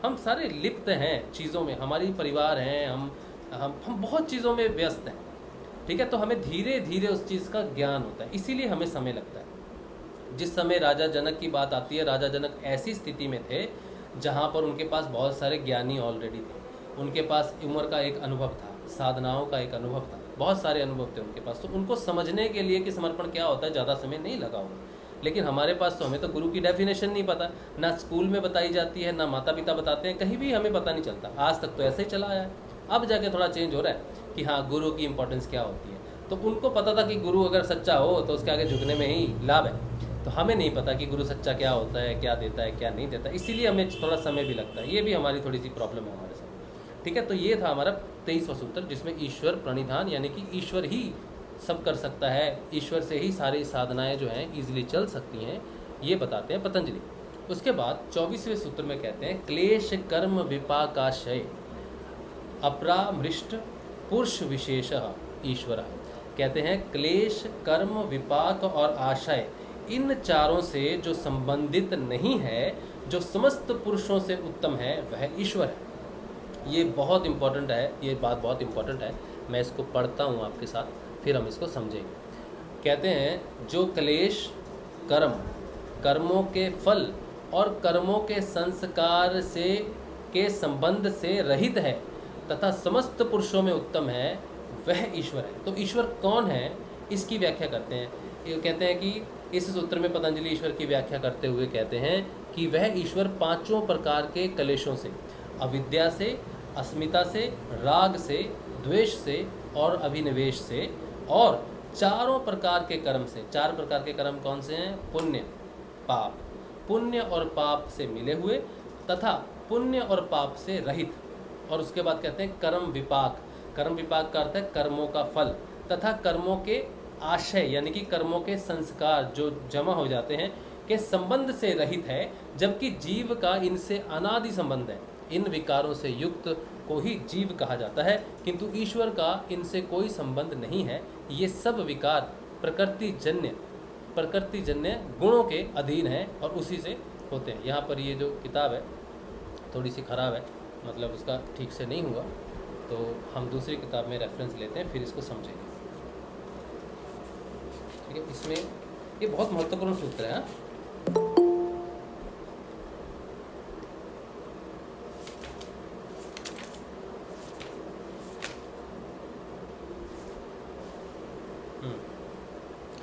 हम सारे लिप्त हैं चीज़ों में, हमारी परिवार हैं, हम बहुत चीज़ों में व्यस्त हैं, ठीक है। तो हमें धीरे धीरे उस चीज़ का ज्ञान होता है, इसीलिए हमें समय लगता है। जिस समय राजा जनक की बात आती है, राजा जनक ऐसी स्थिति में थे जहाँ पर उनके पास बहुत सारे ज्ञानी ऑलरेडी थे। उनके पास उम्र का एक अनुभव था, साधनाओं का एक अनुभव था, बहुत सारे अनुभव थे उनके पास। तो उनको समझने के लिए कि समर्पण क्या होता है ज़्यादा समय नहीं लगा होगा। लेकिन हमारे पास तो हमें तो गुरु की डेफिनेशन नहीं पता, ना स्कूल में बताई जाती है, ना माता पिता बताते हैं, कहीं भी हमें पता नहीं चलता। आज तक तो ऐसे ही चला आया है। अब जाके थोड़ा चेंज हो रहा है कि हाँ गुरु की इंपॉर्टेंस क्या होती है। तो उनको पता था कि गुरु अगर सच्चा हो तो उसके आगे झुकने में ही लाभ है। तो हमें नहीं पता कि गुरु सच्चा क्या होता है, क्या देता है, क्या नहीं देता, इसीलिए हमें थोड़ा समय भी लगता है। ये भी हमारी थोड़ी सी प्रॉब्लम है हमारे साथ, ठीक है। तो ये था हमारा 23वां सूत्र, जिसमें ईश्वर प्रणिधान यानी कि ईश्वर ही सब कर सकता है, ईश्वर से ही सारी साधनाएं जो हैं ईजिली चल सकती हैं, ये बताते हैं पतंजलि। उसके बाद 24वें सूत्र में कहते हैं क्लेश कर्म विपाकाशय अपरामृष्ट पुरुष विशेष ईश्वर। कहते हैं क्लेश कर्म विपाक और आशय, इन चारों से जो संबंधित नहीं है, जो समस्त पुरुषों से उत्तम है, वह ईश्वर है। ये बहुत इम्पोर्टेंट है, ये बात बहुत इम्पोर्टेंट है। मैं इसको पढ़ता हूँ आपके साथ, फिर हम इसको समझेंगे। कहते हैं जो क्लेश कर्मों के फल और कर्मों के संस्कार से के संबंध से रहित है तथा समस्त पुरुषों में उत्तम है, वह ईश्वर है। तो ईश्वर कौन है, इसकी व्याख्या करते हैं। ये कहते हैं कि इस सूत्र में पतंजलि ईश्वर की व्याख्या करते हुए कहते हैं कि वह ईश्वर 5 प्रकार के क्लेशों से, अविद्या से, अस्मिता से, राग से, द्वेष से और अभिनिवेश से, और 4 प्रकार के कर्म से। 4 प्रकार के कर्म कौन से हैं? पुण्य, पाप, पुण्य और पाप से मिले हुए तथा पुण्य और पाप से रहित। और उसके बाद कहते हैं कर्म विपाक। कर्म विपाक का अर्थ है कर्मों का फल, तथा कर्मों के आशय यानी कि कर्मों के संस्कार जो जमा हो जाते हैं के संबंध से रहित है, जबकि जीव का इनसे अनादि संबंध है। इन विकारों से युक्त को ही जीव कहा जाता है, किंतु ईश्वर का इनसे कोई संबंध नहीं है। ये सब विकार प्रकृतिजन्य गुणों के अधीन है और उसी से होते हैं। यहाँ पर ये जो किताब है थोड़ी सी ख़राब है, मतलब उसका ठीक से नहीं हुआ, तो हम दूसरी किताब में रेफरेंस लेते हैं, फिर इसको समझेंगे, ठीक है। इसमें ये बहुत महत्वपूर्ण सूत्र है।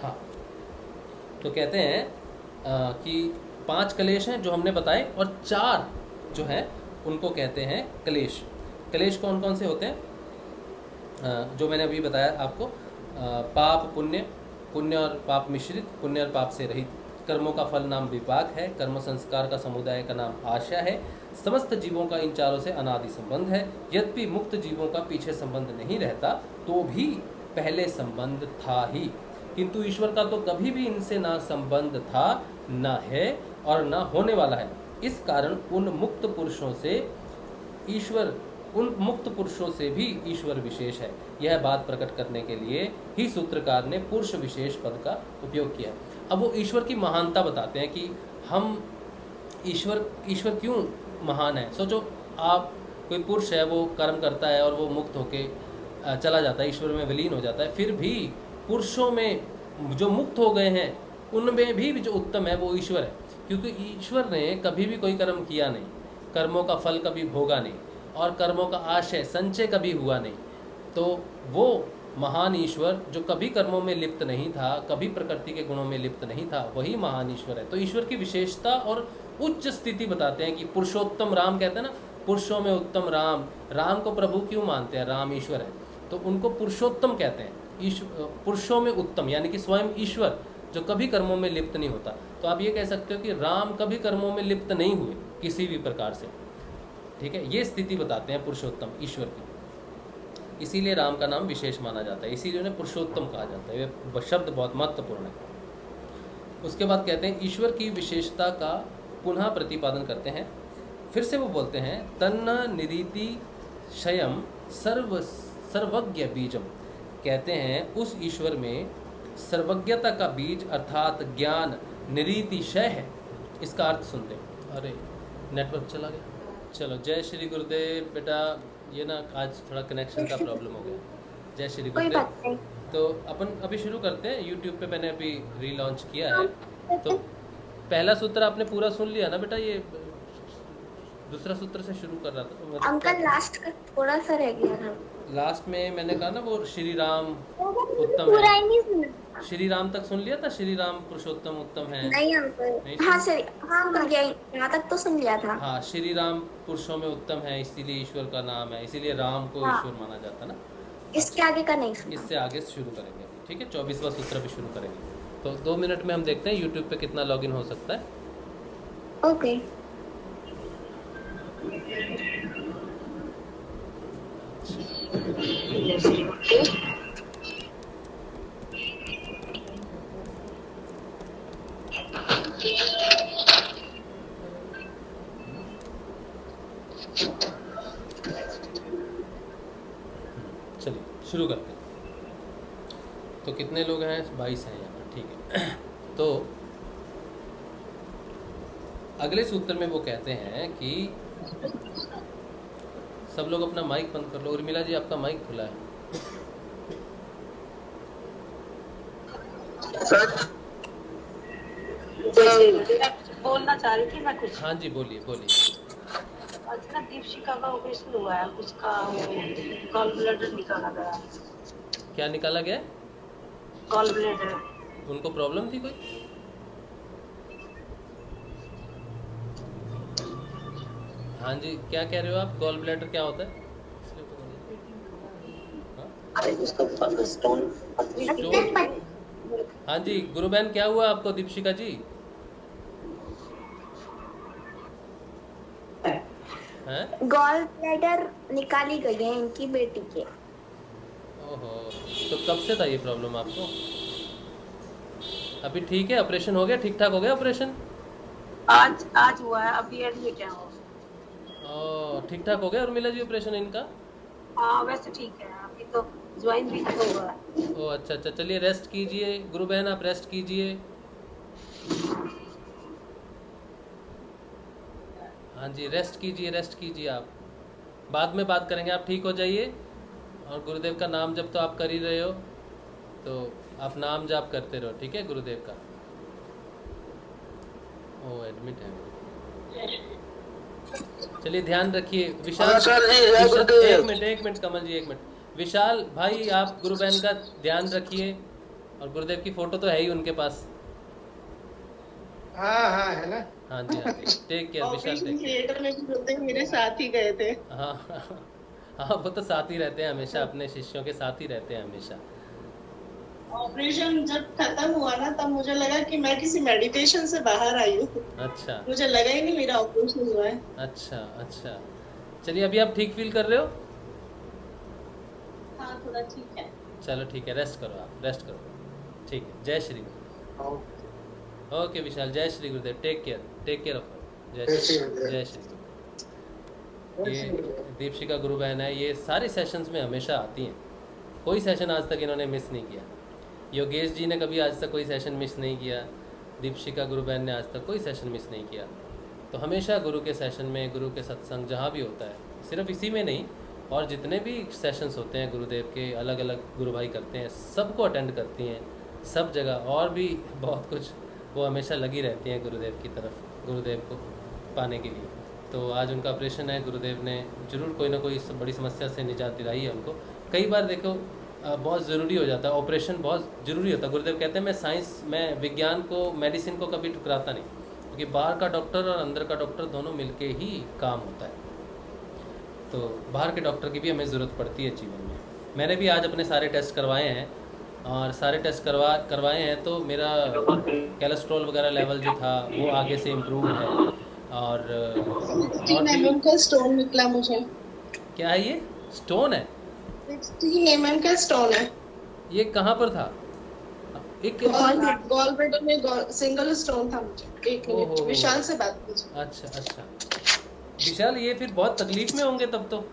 हाँ, तो कहते हैं कि 5 क्लेश हैं जो हमने बताए, और 4 जो हैं उनको कहते हैं क्लेश। क्लेश कौन कौन से होते हैं? जो मैंने अभी बताया आपको, पाप पुण्य, पुण्य और पाप मिश्रित, पुण्य और पाप से रहित कर्मों का फल नाम विपाक है, कर्म संस्कार का समुदाय का नाम आशा है, समस्त जीवों का इन चारों से अनादि संबंध है। यद्यपि मुक्त जीवों का पीछे संबंध नहीं रहता तो भी पहले संबंध था ही, किंतु ईश्वर का तो कभी भी इनसे ना संबंध था, न है और न होने वाला है। इस कारण उन मुक्त पुरुषों से भी ईश्वर विशेष है। यह बात प्रकट करने के लिए ही सूत्रकार ने पुरुष विशेष पद का उपयोग किया। अब वो ईश्वर की महानता बताते हैं कि हम ईश्वर क्यों महान है। सोचो, आप कोई पुरुष है, वो कर्म करता है और वो मुक्त होके चला जाता है, ईश्वर में विलीन हो जाता है, फिर भी पुरुषों में जो मुक्त हो गए हैं उनमें भी जो उत्तम है वो ईश्वर है, क्योंकि ईश्वर ने कभी भी कोई कर्म किया नहीं, कर्मों का फल कभी भोगा नहीं और कर्मों का आशय संचय कभी हुआ नहीं। तो वो महान ईश्वर जो कभी कर्मों में लिप्त नहीं था, कभी प्रकृति के गुणों में लिप्त नहीं था, वही महान ईश्वर है। तो ईश्वर की विशेषता और उच्च स्थिति बताते हैं कि पुरुषोत्तम राम कहते हैं ना, पुरुषों में उत्तम राम। राम को प्रभु क्यों मानते हैं? राम ईश्वर है तो उनको पुरुषोत्तम कहते हैं। पुरुषों में उत्तम यानी कि स्वयं ईश्वर जो कभी कर्मों में लिप्त नहीं होता। तो आप ये कह सकते हो कि राम कभी कर्मों में लिप्त नहीं हुए किसी भी प्रकार से। ठीक है, ये स्थिति बताते हैं पुरुषोत्तम ईश्वर की, इसीलिए राम का नाम विशेष माना जाता है, इसीलिए उन्हें पुरुषोत्तम कहा जाता है। ये शब्द बहुत महत्वपूर्ण है। उसके बाद कहते हैं ईश्वर की विशेषता का पुनः प्रतिपादन करते हैं। फिर से वो बोलते हैं तन्न निरीति शयम सर्वज्ञ बीजम। कहते हैं उस ईश्वर में सर्वज्ञता का बीज अर्थात ज्ञान निरीतिशय है। इसका अर्थ सुनते हैं। अरे नेटवर्क चला गया। चलो, जय श्री गुरुदेव। बेटा ये ना आज थोड़ा कनेक्शन का प्रॉब्लम हो गया। जय श्री गुरुदेव। तो अपन अभी शुरू करते हैं। यूट्यूब पे मैंने अभी रीलॉन्च किया है। तो पहला सूत्र आपने पूरा सुन लिया ना बेटा? ये दूसरा सूत्र से शुरू कर रहा था अंकल, लास्ट का थोड़ा सा रह गया था। लास्ट में मैंने कहा ना वो श्री राम उत्तम है। श्री राम तक सुन लिया था? श्री राम पुरुषोत्तम उत्तम है। नहीं अंकल, हाँ सर, हाँ अंकल, यहाँ तक तो सुन लिया था। हाँ, श्री राम पुरुषों में उत्तम है, इसीलिए ईश्वर का नाम है, इसीलिए राम को ईश्वर माना जाता ना। इसके आगे का नहीं सुना। इससे आगे शुरू करेंगे। ठीक है, 24वां सूत्र भी शुरू करेंगे। तो 2 मिनट में हम देखते हैं यूट्यूब पे कितना लॉगिन हो सकता है। ओके। चलिए शुरू करते हैं। तो कितने लोग हैं? 22 हैं यहाँ पर। ठीक है, तो अगले सूत्र में वो कहते हैं कि सब लोग अपना माइक बंद कर लो। उर्मिला जी, आपका माइक खुला है। बोलना चाह रही थी मैं कुछ। हाँ जी, बोलिए बोलिए। आज ना दीपशिका का ऑपरेशन हुआ है, उसका गॉल ब्लैडर निकाला गया। क्या निकाला गया? Gall bladder. उनको प्रॉब्लम थी कोई? हाँ जी, क्या कह रहे हो आप? गॉल ब्लैडर क्या होता है? स्टोन। हाँ जी, गुरु बहन क्या हुआ आपको? दीपशिका जी हैं? गॉल ब्लैडर निकाली गई है इनकी बेटी के। ओहो, तो कब से था ये प्रॉब्लम आपको? अभी ठीक है? ऑपरेशन हो गया? ठीक ठाक हो गया ऑपरेशन? आज हुआ है, अभी एडमिट है वो। ठीक ठाक हो गया उर्मिला जी ऑपरेशन इनका? हाँ वैसे ठीक है, अभी तो ज्वाइन भी हो गया। ओह अच्छा अच्छा, चलिए रेस्ट कीजिए गुरु बहन, आप रेस्ट कीजिए। हाँ जी, रेस्ट कीजिए आप। बाद में बात करेंगे, आप ठीक हो जाइए। और गुरुदेव का नाम जब तो आप कर ही रहे हो तो आप नाम जाप करते रहो, ठीक है गुरुदेव का। ओ एडमिट है, चलिए ध्यान रखिए। विशाल एक मिनट कमल जी, एक मिनट। विशाल भाई, आप गुरु बहन का ध्यान रखिए। और गुरुदेव की फोटो तो है ही उनके पास। हाँ है ना। हाँ जी टेक केयर विशाल, टेक थिएटर में भी गुरुदेव मेरे साथ ही गए थे। हाँ वो तो साथ ही रहते हैं हमेशा, अपने शिष्यों के साथ ही रहते हैं हमेशा। ऑपरेशन जब खत्म हुआ ना तब मुझे लगा कि मैं किसी मेडिटेशन से बाहर आई हूँ। अच्छा मुझे लगा ही नहीं मेरा ऑपरेशन हुआ है। अच्छा अच्छा। चलिए अभी आप ठीक फील कर रहे हो? हाँ थोड़ा ठीक है। चलो ठीक है, रेस्ट करो, आप रेस्ट करो। ठीक है, जय श्री गुरुदेव। ओके विशाल, जय Shri Gurudev. Take care of. जय श्री गुरुदेव। ये दीपशिका गुरु बहन है, ये सारे सेशंस में हमेशा आती हैं, कोई सेशन आज तक इन्होंने मिस नहीं किया। योगेश जी ने कभी आज तक कोई सेशन मिस नहीं किया, दीपशिका गुरु बहन ने आज तक कोई सेशन मिस नहीं किया। तो हमेशा गुरु के सेशन में, गुरु के सत्संग जहाँ भी होता है, सिर्फ इसी में नहीं, और जितने भी सेशंस होते हैं गुरुदेव के, अलग अलग गुरु भाई करते हैं, सबको अटेंड करती हैं, सब जगह, और भी बहुत कुछ वो हमेशा लगी रहती हैं गुरुदेव की तरफ, गुरुदेव को पाने के लिए। तो आज उनका ऑपरेशन है, गुरुदेव ने जरूर कोई ना कोई बड़ी समस्या से निजात दिलाई है उनको। कई बार देखो बहुत ज़रूरी हो जाता है, ऑपरेशन बहुत ज़रूरी होता है। गुरुदेव कहते हैं मैं साइंस, मैं विज्ञान को, मेडिसिन को कभी ठुकराता नहीं, क्योंकि बाहर का डॉक्टर और अंदर का डॉक्टर दोनों मिलके ही काम होता है। तो बाहर के डॉक्टर की भी हमें ज़रूरत पड़ती है जीवन में। मैंने भी आज अपने सारे टेस्ट करवाए हैं, और सारे टेस्ट करवाए हैं तो मेरा कोलेस्ट्रॉल वगैरह लेवल जो था वो आगे से इम्प्रूव है। और 16 mm का स्टोन निकला मुझे। क्या है ये? स्टोन है? 16 mm का स्टोन है। ये कहाँ पर था? एक गॉल ब्लैडर में सिंगल स्टोन था मुझे। एक ओहो। मिनट, विशाल से बात कीजिए। अच्छा अच्छा। विशाल ये फिर बहुत तकलीफ में होंगे तब तो।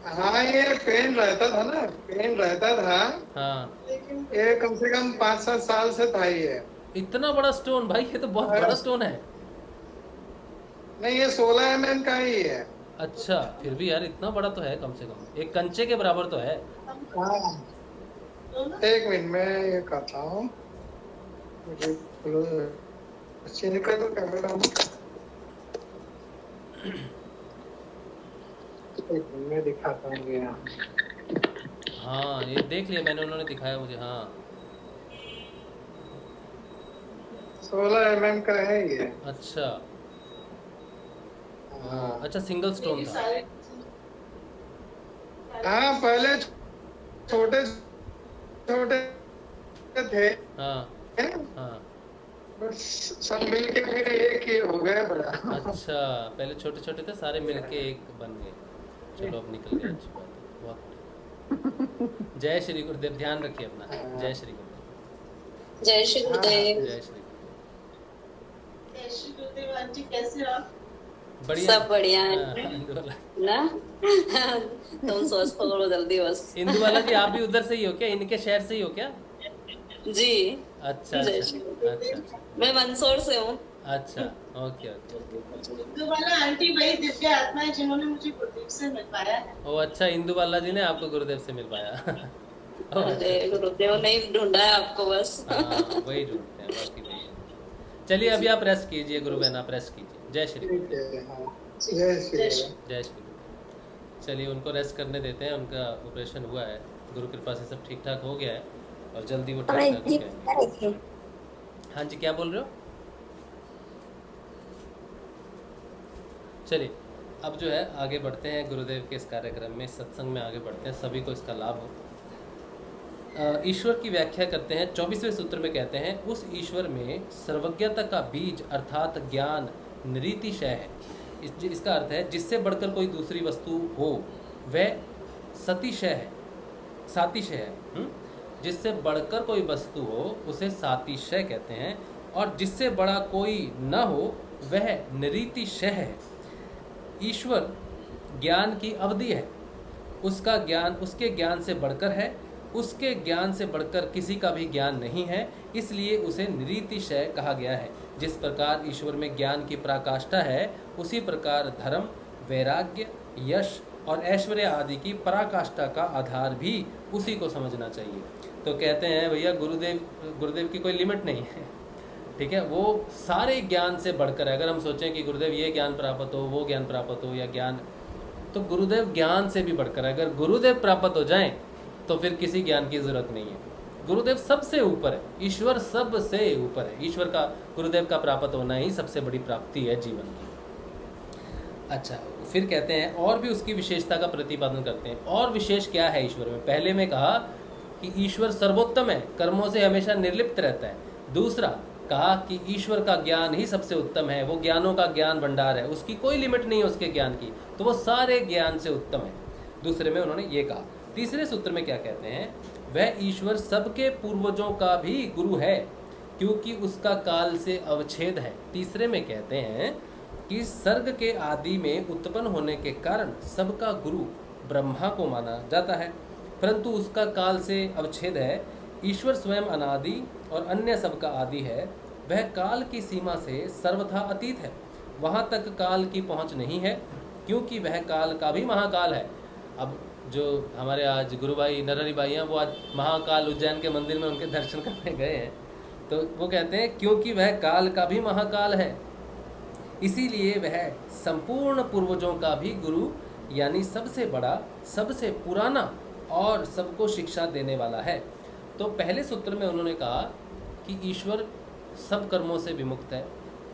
हाँ ये पेन रहता था ना, पेन रहता था। हाँ लेकिन ये कम से कम 5-7 साल से था ये। इतना बड़ा स्टोन भाई, ये तो बहुत बड़ा स्टोन है। नहीं ये 16 mm का ही है। अच्छा फिर भी यार इतना बड़ा तो है, कम से कम एक कंचे के बराबर तो है। हाँ एक मिनट मैं ये करता हूँ, मुझे अच्छी निकल तो कैमरा में। एक मिनट मैं दिखाता हूँ ये। हाँ ये देख लिया मैंने, उन्होंने दिखाया मुझे। हाँ 16 mm का है ये। अच्छा हाँ अच्छा, सिंगल स्टोन था। हाँ पहले छोटे छोटे थे। हाँ हाँ। बट सब मिलके फिर एक ही हो गया बड़ा। अच्छा पहले छोटे छोटे थे, सारे मिलके एक बन गए। चलो अब निकल गए, अच्छी बात है, बहुत बढ़िया। जय श्री गुरुदेव, ध्यान रखिए अपना। जय श्री गुरुदेव। जय श्री गुरुदेव। जय श्री गुरुदेव। जय श्री गुरुदेव। आंटी कैसे हो आप? बढ़िया, सब बढ़िया है इंदुवाला। ना। तुम स्वस्थ करो जल्दी बस। इंदुवाला जी आप भी उधर से ही हो क्या? इनके शहर से ही हो क्या? जी अच्छा जय अच्छा श्री अच्छा मैं मंदसौर से हूँ। अच्छा ओके ओके। इंदुबाला आंटी वही दिव्य आत्मा है जिन्होंने मुझे गुरुदेव से मिलवाया है। ओ अच्छा, इंदुवाला जी ने आपको गुरुदेव से मिलवाया। ओ, अरे गुरुदेव ने ही ढूंढा है आपको बस। हाँ वही ढूंढते हैं, बाकी नहीं। चलिए अभी आप रेस्ट कीजिए गुरु बहन, आप रेस्ट कीजिए। जय श्री ठीक गुरुदेव। है, हाँ। जय श्री राम। जय श्री गुरुदेव। चलिए उनको रेस्ट करने देते हैं, उनका ऑपरेशन हुआ है, गुरु कृपा से सब ठीक ठाक हो गया है, और जल्दी वो ठीक ठाक हो जाएंगे। हाँ जी क्या बोल रहे हो? चलिए अब जो है आगे बढ़ते हैं गुरुदेव के इस कार्यक्रम में, सत्संग में आगे बढ़ते हैं, सभी को इसका लाभ हो। ईश्वर की व्याख्या करते हैं, 24वें सूत्र में कहते हैं, उस ईश्वर में सर्वज्ञता का बीज अर्थात ज्ञान निरीतिशय है। इसका अर्थ है जिससे बढ़कर कोई दूसरी वस्तु हो वह सतिशय है, सातिशय है। जिससे बढ़कर कोई वस्तु हो उसे सातिशय कहते हैं, और जिससे बड़ा कोई न हो वह निरीतिशय है। ईश्वर ज्ञान की अवधि है, उसका ज्ञान उसके ज्ञान से बढ़कर है, उसके ज्ञान से बढ़कर किसी का भी ज्ञान नहीं है, इसलिए उसे निरीतिशय कहा गया है। जिस प्रकार ईश्वर में ज्ञान की पराकाष्ठा है, उसी प्रकार धर्म, वैराग्य, यश और ऐश्वर्य आदि की पराकाष्ठा का आधार भी उसी को समझना चाहिए। तो कहते हैं भैया गुरुदेव की कोई लिमिट नहीं है, ठीक है, वो सारे ज्ञान से बढ़कर है। अगर हम सोचें कि गुरुदेव ये ज्ञान प्राप्त हो, वो ज्ञान प्राप्त हो, या ज्ञान, तो गुरुदेव ज्ञान से भी बढ़कर है। अगर गुरुदेव प्राप्त हो जाएं तो फिर किसी ज्ञान की जरूरत नहीं है। गुरुदेव सबसे ऊपर है, ईश्वर सबसे ऊपर है। ईश्वर का, गुरुदेव का प्राप्त होना ही सबसे बड़ी प्राप्ति है जीवन की। अच्छा, फिर कहते हैं और भी उसकी विशेषता का प्रतिपादन करते हैं। और विशेष क्या है ईश्वर में? पहले में कहा कि ईश्वर सर्वोत्तम है, कर्मों से हमेशा निर्लिप्त रहता है। दूसरा कहा कि ईश्वर का ज्ञान ही सबसे उत्तम है, वो ज्ञानों का ज्ञान भंडार है, उसकी कोई लिमिट नहीं है उसके ज्ञान की, तो वो सारे ज्ञान से उत्तम है। दूसरे में उन्होंने ये कहा। तीसरे सूत्र में क्या कहते हैं, वह ईश्वर सबके पूर्वजों का भी गुरु है क्योंकि उसका काल से अवच्छेद है। तीसरे में कहते हैं कि सर्ग के आदि में उत्पन्न होने के कारण सबका गुरु ब्रह्मा को माना जाता है, परंतु उसका काल से अवच्छेद है। ईश्वर स्वयं अनादि और अन्य सबका आदि है, वह काल की सीमा से सर्वथा अतीत है, वहाँ तक काल की पहुँच नहीं है क्योंकि वह काल का भी महाकाल है। अब जो हमारे आज गुरु भाई नरहरि भाई हैं, वो आज महाकाल उज्जैन के मंदिर में उनके दर्शन करने गए हैं, तो वो कहते हैं क्योंकि वह काल का भी महाकाल है, इसीलिए वह संपूर्ण पूर्वजों का भी गुरु यानी सबसे बड़ा, सबसे पुराना और सबको शिक्षा देने वाला है। तो पहले सूत्र में उन्होंने कहा कि ईश्वर सब कर्मों से विमुक्त है,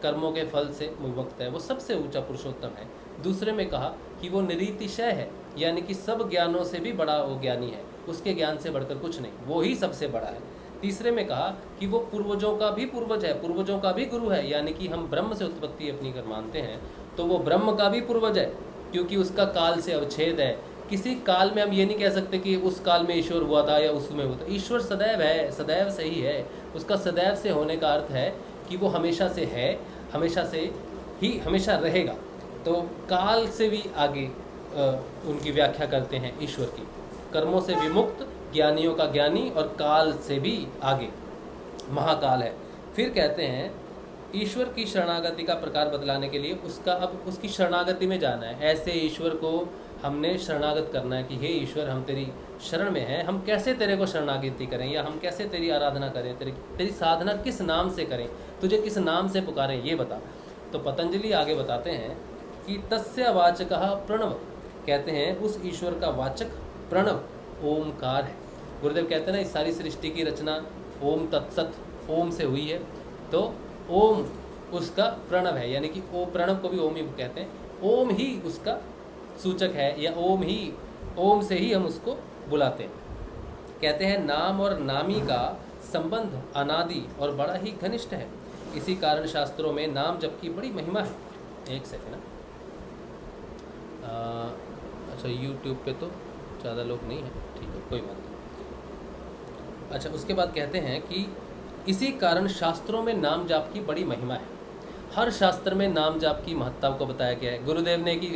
कर्मों के फल से विमुक्त है, वो सबसे ऊंचा पुरुषोत्तम है। दूसरे में कहा कि वो निरीतिशय है, यानी कि सब ज्ञानों से भी बड़ा वो ज्ञानी है, उसके ज्ञान से बढ़कर कुछ नहीं, वो ही सबसे बड़ा है। तीसरे में कहा कि वो पूर्वजों का भी पूर्वज है, पूर्वजों का भी गुरु है, यानी कि हम ब्रह्म से उत्पत्ति अपनी अगर मानते हैं तो वो ब्रह्म का भी पूर्वज है क्योंकि उसका काल से अवच्छेद है। किसी काल में हम ये नहीं कह सकते कि उस काल में ईश्वर हुआ था या उसमें हुआ था। ईश्वर सदैव है, सदैव से ही है। उसका सदैव से होने का अर्थ है कि वो हमेशा से है, हमेशा से ही हमेशा रहेगा। तो काल से भी आगे उनकी व्याख्या करते हैं ईश्वर की, कर्मों से विमुक्त, ज्ञानियों का ज्ञानी और काल से भी आगे महाकाल है। फिर कहते हैं ईश्वर की शरणागति का प्रकार बतलाने के लिए उसका अब उसकी शरणागति में जाना है। ऐसे ईश्वर को हमने शरणागत करना है कि हे ईश्वर, हम तेरी शरण में हैं, हम कैसे तेरे को शरणागति करें या हम कैसे तेरी आराधना करें, तेरी साधना किस नाम से करें, तुझे किस नाम से पुकारें, ये बता। तो पतंजलि आगे बताते हैं कि तस्य वाचकः प्रणव, कहते हैं उस ईश्वर का वाचक प्रणव ओमकार है। गुरुदेव कहते हैं ना, इस सारी सृष्टि की रचना ओम तत्सत ओम से हुई है, तो ओम उसका प्रणव है, यानी कि ओ प्रणव को भी ओम ही कहते हैं, ओम ही उसका सूचक है या ओम से ही हम उसको बुलाते हैं। कहते हैं नाम और नामी का संबंध अनादि और बड़ा ही घनिष्ठ है, इसी कारण शास्त्रों में नाम जप की बड़ी महिमा है। एक सेकंड, अच्छा यूट्यूब पे तो ज़्यादा लोग नहीं हैं, ठीक है कोई बात नहीं। अच्छा, उसके बाद कहते हैं कि इसी कारण शास्त्रों में नाम जाप की बड़ी महिमा है। हर शास्त्र में नाम जाप की महत्ता को बताया गया है। गुरुदेव ने की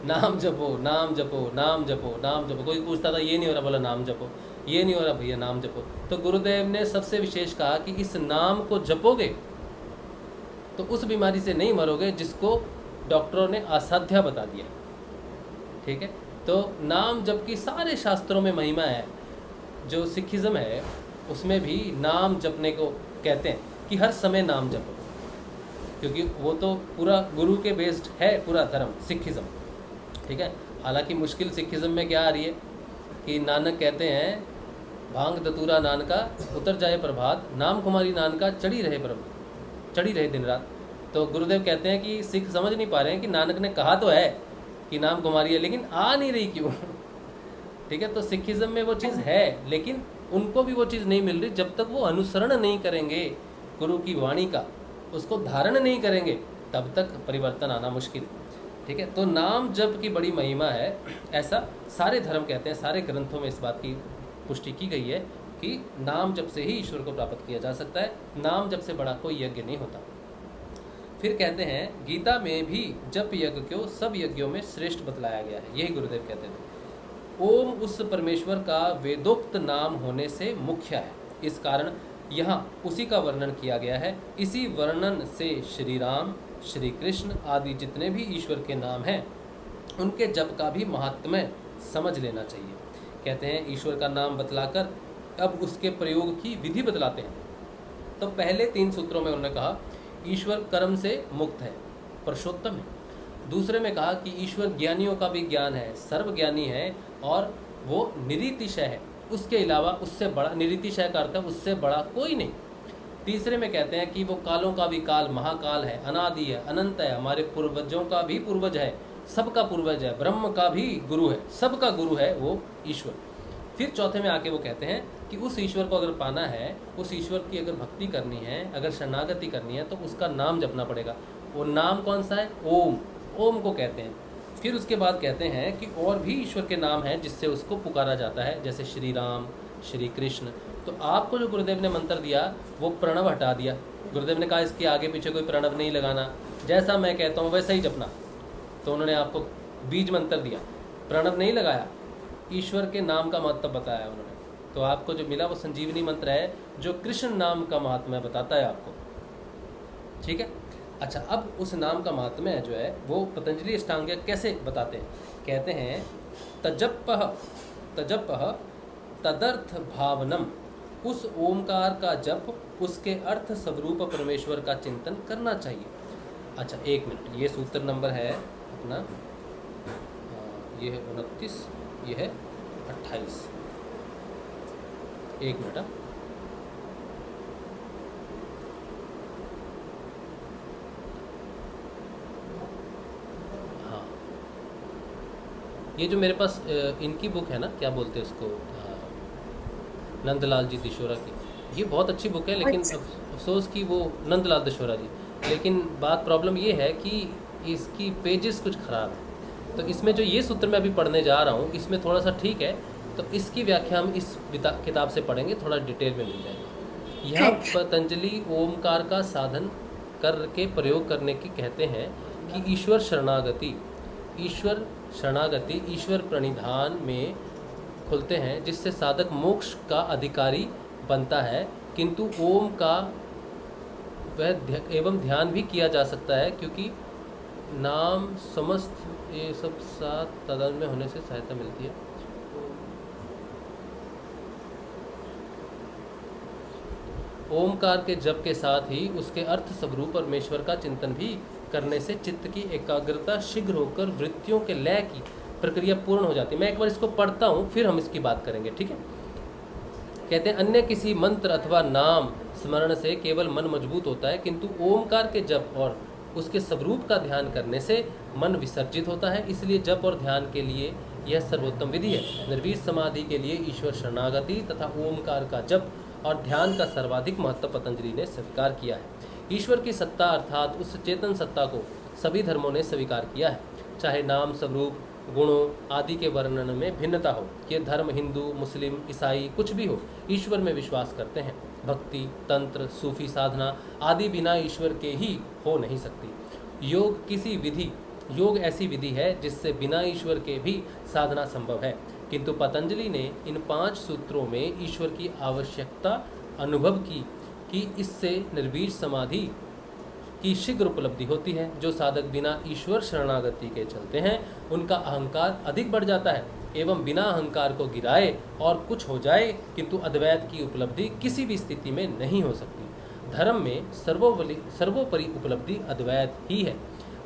नाम जपो नाम जपो नाम जपो नाम जपो। कोई पूछता था ये नहीं हो रहा, बोला नाम जपो, ये नहीं हो रहा भैया नाम जपो। तो गुरुदेव ने सबसे विशेष कहा कि इस नाम को जपोगे तो उस बीमारी से नहीं मरोगे जिसको डॉक्टरों ने असाध्य बता दिया। ठीक है, तो नाम जप की सारे शास्त्रों में महिमा है। जो सिखिज़्म है उसमें भी नाम जपने को कहते हैं कि हर समय नाम जपो, क्योंकि वो तो पूरा गुरु के बेस्ड है पूरा धर्म सिखिज़्म। ठीक है, हालांकि मुश्किल सिखिज़्म में क्या आ रही है कि नानक कहते हैं भांग दतूरा नानका उतर जाए प्रभात, नाम कुमारी नानका चढ़ी रहे दिन रात। तो गुरुदेव कहते हैं कि सिख समझ नहीं पा रहे हैं कि नानक ने कहा तो है कि नाम कुमारी है, लेकिन आ नहीं रही क्यों। ठीक है, तो सिखिज़्म में वो चीज़ है, लेकिन उनको भी वो चीज़ नहीं मिल रही जब तक वो अनुसरण नहीं करेंगे गुरु की वाणी का, उसको धारण नहीं करेंगे, तब तक परिवर्तन आना मुश्किल है। ठीक है, तो नाम जप की बड़ी महिमा है, ऐसा सारे धर्म कहते हैं। सारे ग्रंथों में इस बात की पुष्टि की गई है कि नाम जप से ही ईश्वर को प्राप्त किया जा सकता है, नाम जप से बड़ा कोई यज्ञ नहीं होता। फिर कहते हैं गीता में भी जप यज्ञ को सब यज्ञों में श्रेष्ठ बतलाया गया है। यही गुरुदेव कहते थे। ओम उस परमेश्वर का वेदोक्त नाम होने से मुख्य है, इस कारण यहाँ उसी का वर्णन किया गया है। इसी वर्णन से श्री राम, श्री कृष्ण आदि जितने भी ईश्वर के नाम हैं उनके जप का भी महात्म्य समझ लेना चाहिए। कहते हैं ईश्वर का नाम बतलाकर अब उसके प्रयोग की विधि बतलाते हैं। तो पहले 3 सूत्रों में उन्होंने कहा ईश्वर कर्म से मुक्त है, पुरुषोत्तम है। दूसरे में कहा कि ईश्वर ज्ञानियों का भी ज्ञान है, सर्वज्ञानी है और वो निरीतिशय है, उसके अलावा उससे बड़ा, निरीतिशय का अर्थ है उससे बड़ा कोई नहीं। तीसरे में कहते हैं कि वो कालों का भी काल, महाकाल है, अनादि है, अनंत है, हमारे पूर्वजों का भी पूर्वज है, सबका पूर्वज है, ब्रह्म का भी गुरु है, सबका गुरु है वो ईश्वर। फिर चौथे में आके वो कहते हैं कि उस ईश्वर को अगर पाना है, उस ईश्वर की अगर भक्ति करनी है, अगर शरणागति करनी है, तो उसका नाम जपना पड़ेगा। वो नाम कौन सा है? ओम। ओम को कहते हैं। फिर उसके बाद कहते हैं कि और भी ईश्वर के नाम हैं जिससे उसको पुकारा जाता है, जैसे श्री राम, श्री कृष्ण। तो आपको जो गुरुदेव ने मंत्र दिया वो प्रणव हटा दिया। गुरुदेव ने कहा इसके आगे पीछे कोई प्रणव नहीं लगाना, जैसा मैं कहता हूँ वैसा ही जपना। तो उन्होंने आपको बीज मंत्र दिया, प्रणव नहीं लगाया, ईश्वर के नाम का महत्व बताया उन्होंने। तो आपको जो मिला वो संजीवनी मंत्र है, जो कृष्ण नाम का महात्म्य बताता है आपको। ठीक है। अच्छा, अब उस नाम का महात्म्य जो है वो पतंजलि अष्टांग कैसे बताते हैं? कहते हैं तजप्पः तजप्पः तदर्थ भावनम, उस ओमकार का जप, उसके अर्थ स्वरूप परमेश्वर का चिंतन करना चाहिए। अच्छा, 1 मिनट, ये सूत्र नंबर है अपना, ये है 29, ये है 28। 1 मिनट। हाँ, ये जो मेरे पास इनकी बुक है ना, क्या बोलते हैं उसको, नंदलाल जी दिशोरा की, ये बहुत अच्छी बुक है, लेकिन अफसोस कि वो नंदलाल दिशोरा जी, लेकिन बात प्रॉब्लम ये है कि इसकी पेजेस कुछ ख़राब है। तो इसमें जो ये सूत्र मैं अभी पढ़ने जा रहा हूँ, इसमें थोड़ा सा ठीक है, तो इसकी व्याख्या हम इस किताब से पढ़ेंगे, थोड़ा डिटेल में मिल जाएगा। यह पतंजलि ओमकार का साधन करके प्रयोग करने की कहते हैं कि ईश्वर शरणागति ईश्वर प्रणिधान में खुलते हैं, जिससे साधक मोक्ष का अधिकारी बनता है। किंतु ओम का वह एवं ध्यान भी किया जा सकता है, क्योंकि नाम समस्त ये सब साथ तादाद में होने से सहायता मिलती है। ओमकार के जप के साथ ही उसके अर्थ स्वरूप परमेश्वर का चिंतन भी करने से चित्त की एकाग्रता शीघ्र होकर वृत्तियों के लय की प्रक्रिया पूर्ण हो जाती है। मैं एक बार इसको पढ़ता हूँ, फिर हम इसकी बात करेंगे। ठीक है। कहते हैं अन्य किसी मंत्र अथवा नाम स्मरण से केवल मन मजबूत होता है, किंतु ओमकार के जप और उसके स्वरूप का ध्यान करने से मन विसर्जित होता है। इसलिए जप और ध्यान के लिए यह सर्वोत्तम विधि है। निर्वीज समाधि के लिए ईश्वर शरणागति तथा ओमकार का जप और ध्यान का सर्वाधिक महत्व पतंजलि ने स्वीकार किया है। ईश्वर की सत्ता अर्थात उस चेतन सत्ता को सभी धर्मों ने स्वीकार किया है, चाहे नाम, स्वरूप, गुणों आदि के वर्णन में भिन्नता हो। ये धर्म हिंदू, मुस्लिम, ईसाई कुछ भी हो, ईश्वर में विश्वास करते हैं। भक्ति, तंत्र, सूफी साधना आदि बिना ईश्वर के ही हो नहीं सकती। योग ऐसी विधि है जिससे बिना ईश्वर के भी साधना संभव है, किंतु पतंजलि ने इन 5 सूत्रों में ईश्वर की आवश्यकता अनुभव की कि इससे निर्वीज समाधि की शीघ्र उपलब्धि होती है। जो साधक बिना ईश्वर शरणागति के चलते हैं, उनका अहंकार अधिक बढ़ जाता है एवं बिना अहंकार को गिराए और कुछ हो जाए, किंतु अद्वैत की उपलब्धि किसी भी स्थिति में नहीं हो सकती। धर्म में सर्वोपरि उपलब्धि अद्वैत ही है।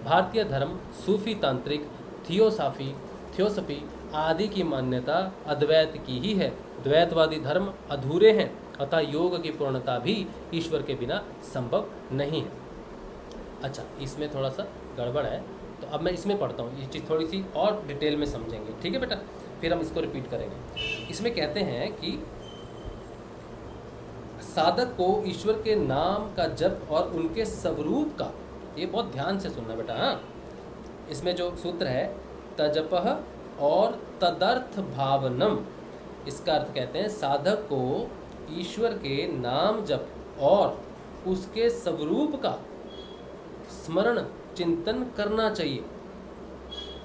भारतीय धर्म सूफी, तांत्रिक, थियोसफी आदि की मान्यता अद्वैत की ही है। द्वैतवादी धर्म अधूरे हैं, अतः योग की पूर्णता भी ईश्वर के बिना संभव नहीं है। अच्छा, इसमें थोड़ा सा गड़बड़ है, तो अब मैं इसमें पढ़ता हूँ, ये चीज़ थोड़ी सी और डिटेल में समझेंगे। ठीक है बेटा, फिर हम इसको रिपीट करेंगे। इसमें कहते हैं कि साधक को ईश्वर के नाम का जप और उनके स्वरूप का, ये बहुत ध्यान से सुनना बेटा। हाँ, इसमें जो सूत्र है तजपः और तदर्थ भावनम, इसका अर्थ कहते हैं साधक को ईश्वर के नाम जप और उसके स्वरूप का स्मरण चिंतन करना चाहिए।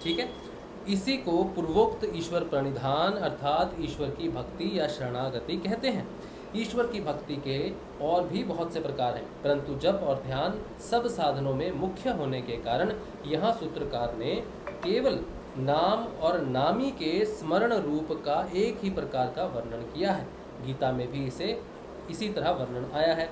ठीक है। इसी को पूर्वोक्त ईश्वर प्रणिधान अर्थात ईश्वर की भक्ति या शरणागति कहते हैं। ईश्वर की भक्ति के और भी बहुत से प्रकार हैं, परंतु जप और ध्यान सब साधनों में मुख्य होने के कारण यहाँ सूत्रकार ने केवल नाम और नामी के स्मरण रूप का एक ही प्रकार का वर्णन किया है। गीता में भी इसी तरह वर्णन आया है।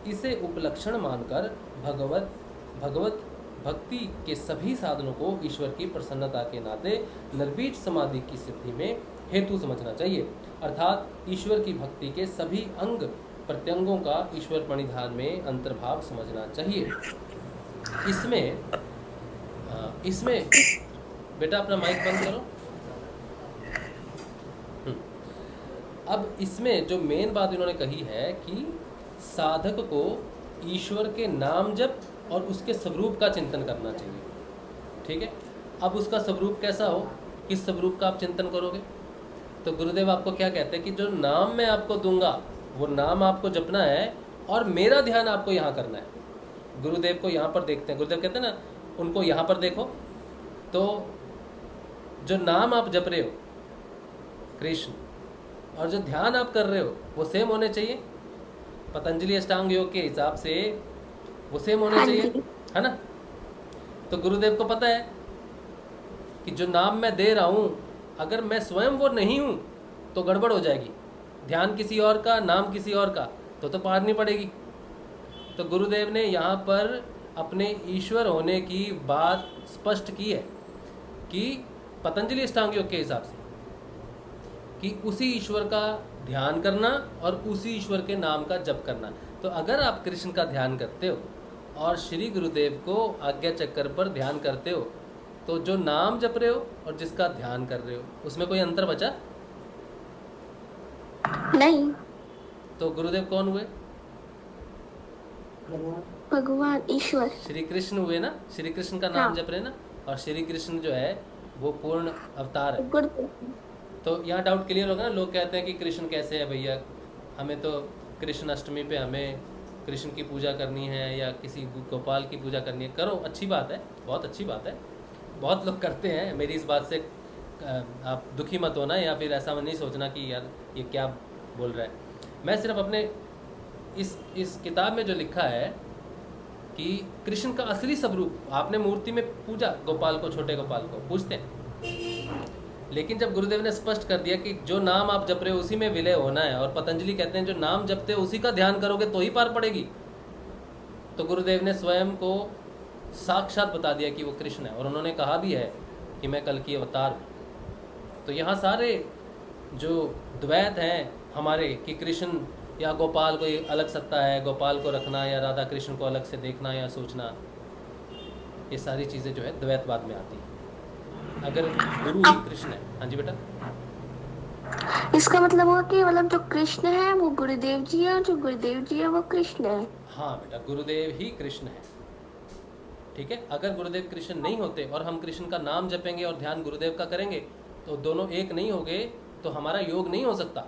इसे उपलक्षण मानकर भगवत भक्ति के सभी साधनों को ईश्वर की प्रसन्नता के नाते निर्वीज समाधि की स्थिति में हेतु समझना चाहिए, अर्थात ईश्वर की भक्ति के सभी अंग प्रत्यंगों का ईश्वर प्रणिधान में अंतर्भाव समझना चाहिए। इसमें बेटा अपना माइक बंद करो। अब इसमें जो मेन बात इन्होंने कही है कि साधक को ईश्वर के नाम जप और उसके स्वरूप का चिंतन करना चाहिए। ठीक है, अब उसका स्वरूप कैसा हो, किस स्वरूप का आप चिंतन करोगे? तो गुरुदेव आपको क्या कहते हैं कि जो नाम मैं आपको दूंगा वो नाम आपको जपना है और मेरा ध्यान आपको यहाँ करना है। गुरुदेव को यहाँ पर देखते हैं, गुरुदेव कहते हैं ना उनको यहाँ पर देखो, तो जो नाम आप जप रहे हो कृष्ण और जो ध्यान आप कर रहे हो वो सेम होने चाहिए। पतंजलि अष्टांग योग के हिसाब से वो सेम होने चाहिए, है ना। तो गुरुदेव को पता है कि जो नाम मैं दे रहा हूँ अगर मैं स्वयं वो नहीं हूँ तो गड़बड़ हो जाएगी। ध्यान किसी और का, नाम किसी और का, तो पारनी पड़ेगी। तो गुरुदेव ने यहाँ पर अपने ईश्वर होने की बात स्पष्ट की है कि पतंजलि अष्टांग योग के हिसाब से कि उसी ईश्वर का ध्यान करना और उसी ईश्वर के नाम का जप करना। तो अगर आप कृष्ण का ध्यान करते हो और श्री गुरुदेव को आज्ञा चक्र पर ध्यान करते हो तो जो नाम जप रहे हो और जिसका ध्यान कर रहे हो उसमें कोई अंतर बचा नहीं। तो गुरुदेव कौन हुए? भगवान ईश्वर श्री कृष्ण हुए ना। श्री कृष्ण का नाम जप रहे ना, और श्री कृष्ण जो है वो पूर्ण अवतार है। तो यहाँ डाउट क्लियर होगा ना। लोग कहते हैं कि कृष्ण कैसे है भैया, हमें तो कृष्ण अष्टमी पे हमें कृष्ण की पूजा करनी है या किसी गोपाल की पूजा करनी है। करो, अच्छी बात है, बहुत अच्छी बात है, बहुत लोग करते हैं। मेरी इस बात से आप दुखी मत होना या फिर ऐसा नहीं सोचना कि यार ये क्या बोल रहा है। मैं सिर्फ अपने इस किताब में जो लिखा है कि कृष्ण का असली स्वरूप आपने मूर्ति में पूजा, गोपाल को, छोटे गोपाल को पूजते हैं, लेकिन जब गुरुदेव ने स्पष्ट कर दिया कि जो नाम आप जप रहे हो उसी में विलय होना है, और पतंजलि कहते हैं जो नाम जपते हो उसी का ध्यान करोगे तो ही पार पड़ेगी, तो गुरुदेव ने स्वयं को साक्षात बता दिया कि वो कृष्ण है। और उन्होंने कहा भी है कि मैं कल की अवतार हूँ। तो यहाँ सारे जो द्वैत हैं हमारे कि कृष्ण या गोपाल कोई अलग सत्ता है, गोपाल को रखना या राधा कृष्ण को अलग से देखना या सोचना, ये सारी चीज़ें जो है द्वैतवाद में आती हैं। अगर गुरु ही कृष्ण है। हाँ जी बेटा। इसका मतलब हुआ कि मतलब जो कृष्ण है वो गुरुदेव जी है और जो गुरुदेव जी है वो कृष्ण है। हाँ बेटा, गुरुदेव ही कृष्ण है। ठीक है, अगर गुरुदेव कृष्ण नहीं होते और हम कृष्ण का नाम जपेंगे और ध्यान गुरुदेव का करेंगे तो दोनों एक नहीं होंगे, तो हमारा योग नहीं हो सकता।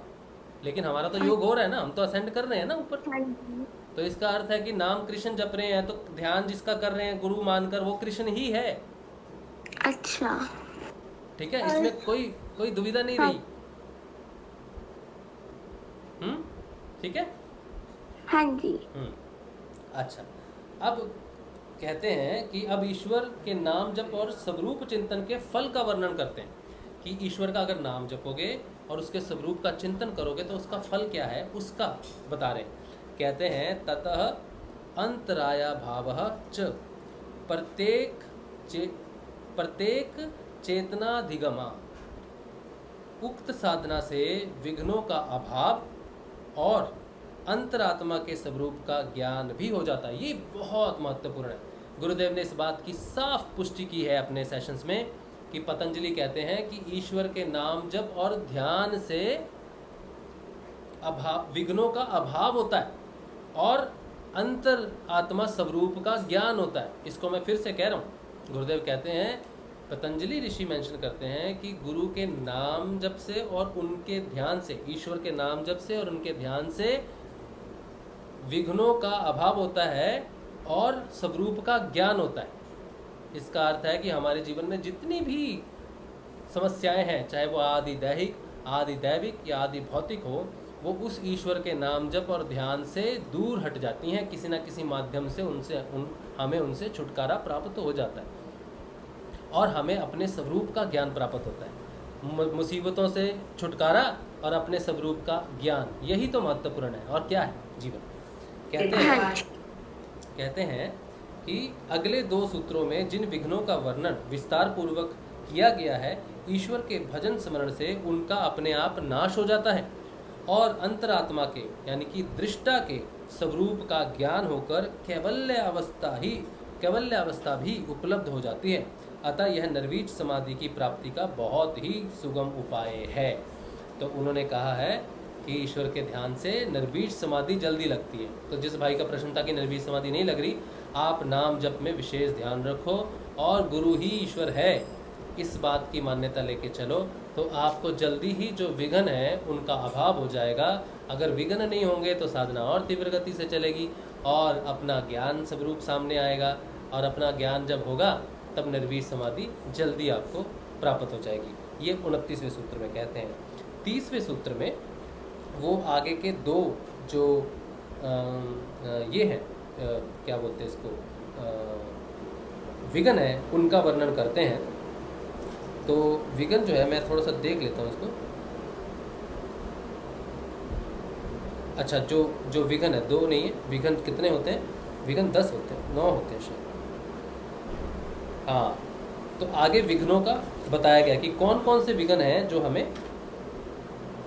लेकिन हमारा तो योग हो रहा है ना, हम तो असेंड कर रहे हैं ना ऊपर। तो इसका अर्थ है कि नाम कृष्ण जप रहे हैं तो ध्यान जिसका कर रहे हैं गुरु मानकर वो कृष्ण ही है। अच्छा, ठीक है, इसमें कोई दुविधा नहीं रही। ठीक है। हाँ जी। अच्छा, अब कहते हैं कि अब ईश्वर के नाम जप और स्वरूप चिंतन के फल का वर्णन करते हैं कि ईश्वर का अगर नाम जपोगे और उसके स्वरूप का चिंतन करोगे तो उसका फल क्या है, उसका बता रहे। कहते हैं ततः अंतराया भावः च प्रत्येक चेतनाधिगमा, उक्त साधना से विघ्नों का अभाव और अंतरात्मा के स्वरूप का ज्ञान भी हो जाता है। ये बहुत महत्वपूर्ण है। गुरुदेव ने इस बात की साफ पुष्टि की है अपने सेशंस में कि पतंजलि कहते हैं कि ईश्वर के नाम जप और ध्यान से विघ्नों का अभाव होता है और अंतर आत्मा स्वरूप का ज्ञान होता है। इसको मैं फिर से कह रहा हूँ। गुरुदेव कहते हैं, पतंजलि ऋषि मेंशन करते हैं कि गुरु के नाम जप से और उनके ध्यान से, ईश्वर के नाम जप से और उनके ध्यान से विघ्नों का अभाव होता है और स्वरूप का ज्ञान होता है। इसका अर्थ है कि हमारे जीवन में जितनी भी समस्याएं हैं, चाहे वो आदि दैहिक, आदि दैविक या आदि भौतिक हो, वो उस ईश्वर के नाम जप और ध्यान से दूर हट जाती हैं। किसी न किसी माध्यम से हमें उनसे छुटकारा प्राप्त हो जाता है और हमें अपने स्वरूप का ज्ञान प्राप्त होता है। मुसीबतों से छुटकारा और अपने स्वरूप का ज्ञान, यही तो महत्वपूर्ण है। और क्या है जीवन। कहते हैं कि अगले 2 सूत्रों में जिन विघ्नों का वर्णन विस्तार पूर्वक किया गया है, ईश्वर के भजन स्मरण से उनका अपने आप नाश हो जाता है और अंतरात्मा के यानी कि दृष्टा के स्वरूप का ज्ञान होकर कैवल्य अवस्था भी उपलब्ध हो जाती है। अतः यह निर्वीज समाधि की प्राप्ति का बहुत ही सुगम उपाय है। तो उन्होंने कहा है कि ईश्वर के ध्यान से निर्वीज समाधि जल्दी लगती है। तो जिस भाई का प्रश्न था कि निर्वीज समाधि नहीं लग रही, आप नाम जप में विशेष ध्यान रखो और गुरु ही ईश्वर है, इस बात की मान्यता लेके चलो, तो आपको जल्दी ही जो विघ्न है उनका अभाव हो जाएगा। अगर विघ्न नहीं होंगे तो साधना और तीव्र गति से चलेगी और अपना ज्ञान स्वरूप सामने आएगा, और अपना ज्ञान जब होगा तब निर्वीज समाधि जल्दी आपको प्राप्त हो जाएगी। ये 29वें सूत्र में कहते हैं। 30वें सूत्र में वो आगे के दो जो ये है क्या बोलते हैं इसको, विघ्न है, उनका वर्णन करते हैं। तो विघ्न जो है, मैं थोड़ा सा देख लेता हूँ इसको। अच्छा, जो विघ्न है, 2 नहीं है, विघ्न कितने होते हैं? विघ्न 10 होते हैं, 9 होते हैं शायद। हाँ, तो आगे विघ्नों का बताया गया कि कौन कौन से विघ्न हैं जो हमें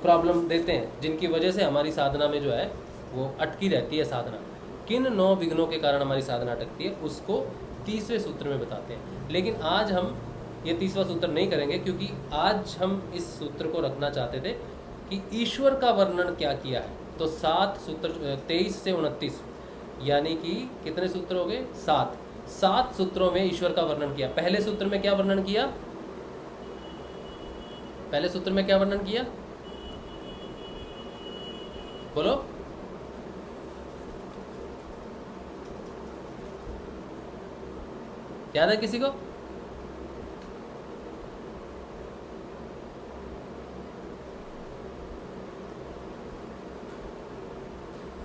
प्रॉब्लम देते हैं, जिनकी वजह से हमारी साधना में जो है वो अटकी रहती है साधना। किन 9 विघ्नों के कारण हमारी साधना अटकती है, उसको 30वें सूत्र में बताते हैं। लेकिन आज हम ये 30वां सूत्र नहीं करेंगे, क्योंकि आज हम इस सूत्र को रखना चाहते थे कि ईश्वर का वर्णन क्या किया है। तो 7 सूत्र, 23 से 29, यानी कि कितने सूत्र हो गए? 7 सूत्रों में ईश्वर का वर्णन किया। पहले सूत्र में क्या वर्णन किया? पहले सूत्र में क्या वर्णन किया? बोलो। याद है किसी को?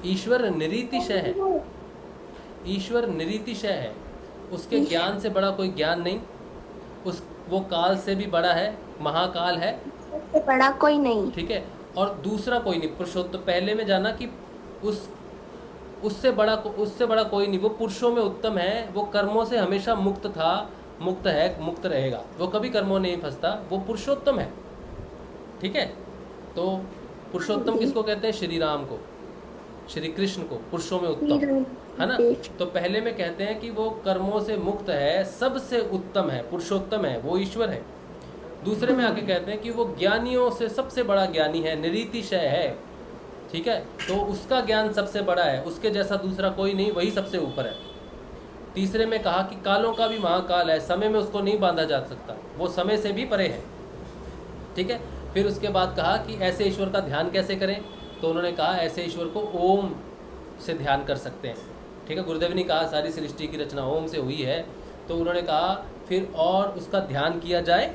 ईश्वर निरीतिशय है। ईश्वर निरीतिशय है, उसके ज्ञान से बड़ा कोई ज्ञान नहीं। वो काल से भी बड़ा है, महाकाल है, उससे बड़ा कोई नहीं। ठीक है। और दूसरा कोई नहीं, पुरुषोत्तम। पहले में जाना कि उससे बड़ा कोई नहीं। वो पुरुषों में उत्तम है, वो कर्मों से हमेशा मुक्त था, मुक्त है, मुक्त रहेगा, वो कभी कर्मों नहीं फंसता, वो पुरुषोत्तम है, ठीक है। तो पुरुषोत्तम किसको कहते हैं? श्री राम को, श्री कृष्ण को, पुरुषों में उत्तम, है ना। तो पहले में कहते हैं कि वो कर्मों से मुक्त है, सबसे उत्तम है, पुरुषोत्तम है, वो ईश्वर है। दूसरे में आके कहते हैं कि वो ज्ञानियों से सबसे बड़ा ज्ञानी है, निरीतिशय है, ठीक है। तो उसका ज्ञान सबसे बड़ा है, उसके जैसा दूसरा कोई नहीं, वही सबसे ऊपर है। तीसरे में कहा कि कालों का भी महाकाल है, समय में उसको नहीं बांधा जा सकता, वो समय से भी परे है, ठीक है। फिर उसके बाद कहा कि ऐसे ईश्वर का ध्यान कैसे करें, तो उन्होंने कहा ऐसे ईश्वर को ओम से ध्यान कर सकते हैं, ठीक है। गुरुदेव ने कहा सारी सृष्टि की रचना ओम से हुई है, तो उन्होंने कहा फिर और उसका ध्यान किया जाए,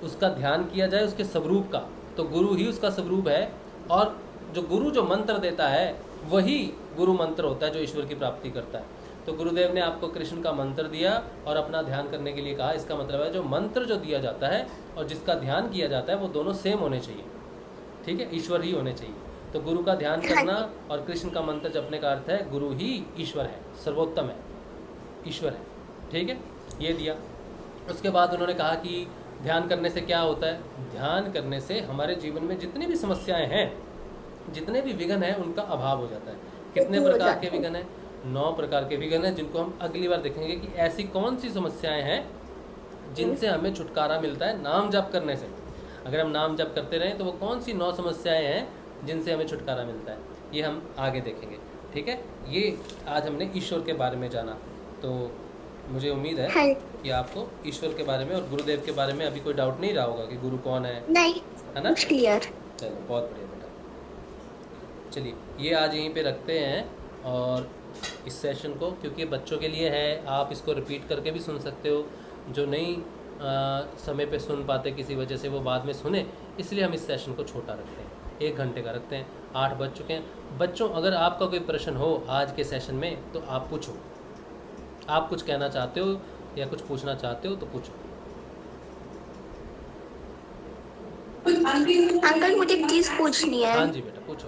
उसके स्वरूप का। तो गुरु ही उसका स्वरूप है, और जो गुरु जो मंत्र देता है वही गुरु मंत्र होता है जो ईश्वर की प्राप्ति करता है। तो गुरुदेव ने आपको कृष्ण का मंत्र दिया और अपना ध्यान करने के लिए कहा। इसका मतलब है जो मंत्र जो दिया जाता है और जिसका ध्यान किया जाता है वो दोनों सेम होने चाहिए, ठीक है, ईश्वर ही होने चाहिए। तो गुरु का ध्यान करना और कृष्ण का मंत्र जपने का अर्थ है गुरु ही ईश्वर है, सर्वोत्तम है, ईश्वर है, ठीक है, ये दिया। उसके बाद उन्होंने कहा कि ध्यान करने से क्या होता है। ध्यान करने से हमारे जीवन में जितनी भी समस्याएं हैं, जितने भी विघ्न हैं, उनका अभाव हो जाता है। कितने प्रकार के विघ्न हैं? 9 प्रकार के विघ्न हैं, जिनको हम अगली बार देखेंगे कि ऐसी कौन सी समस्याएं हैं जिनसे हमें छुटकारा मिलता है नाम जप करने से। अगर हम नाम जप करते रहें तो वो कौन सी 9 समस्याएं हैं जिनसे हमें छुटकारा मिलता है, ये हम आगे देखेंगे, ठीक है। ये आज हमने ईश्वर के बारे में जाना। तो मुझे उम्मीद है कि आपको ईश्वर के बारे में और गुरुदेव के बारे में अभी कोई डाउट नहीं रहा होगा कि गुरु कौन है, नहीं, है ना। क्लियर। चलो, बहुत बढ़िया बेटा। चलिए, ये आज यहीं पे रखते हैं और इस सेशन को, क्योंकि बच्चों के लिए है, आप इसको रिपीट करके भी सुन सकते हो। जो नहीं समय पे सुन पाते किसी वजह से, वो बाद में सुने, इसलिए हम इस सेशन को छोटा रखते हैं, 1 घंटे का रखते हैं। 8 बज चुके हैं। बच्चों, अगर आपका कोई प्रश्न हो आज के सेशन में तो आप पूछो। आप कुछ कहना चाहते हो या कुछ पूछना चाहते हो तो पूछो। अंकल, मुझे एक चीज पूछनी है। हाँ जी बेटा, पूछो।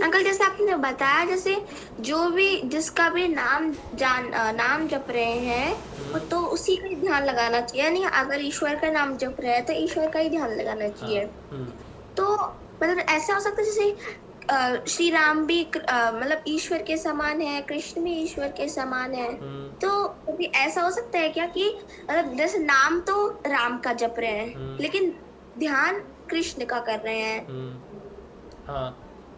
अंकल, जैसे आपने बताया, जैसे जो भी जिसका भी नाम जप रहे हैं तो उसी का ही ध्यान लगाना चाहिए, यानी अगर ईश्वर का नाम जप रहे हैं तो ईश्वर का ही ध्यान लगाना चाहिए। तो मतलब ऐसा हो सकता है जैसे श्री राम भी मतलब ईश्वर के समान है, कृष्ण भी ईश्वर के समान है, तो कभी ऐसा हो सकता है क्या कि मतलब जैसे नाम तो राम का जप रहे हैं लेकिन ध्यान कृष्ण का कर रहे हैं, हाँ,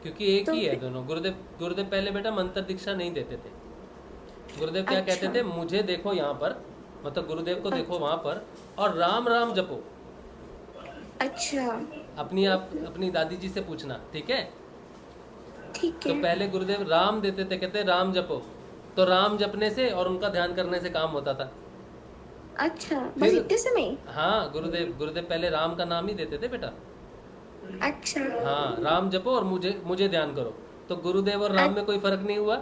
क्योंकि एक तो ही है फिर- दोनों। गुरुदेव पहले बेटा मंत्र दीक्षा नहीं देते थे। गुरुदेव क्या कहते अच्छा। थे, मुझे देखो यहाँ पर, मतलब गुरुदेव को देखो वहाँ पर, और राम राम जपो। अच्छा अपनी दादी जी से पूछना, ठीक है। ठीक तो है। पहले गुरुदेव राम देते थे, कहते राम जपो, तो राम जपने से और उनका ध्यान करने से काम होता था। अच्छा बस फिर इतने समय। हाँ, गुरुदेव पहले राम का नाम ही देते थे बेटा। अच्छा हाँ, राम जपो और मुझे ध्यान करो। तो गुरुदेव और राम में कोई फर्क नहीं हुआ,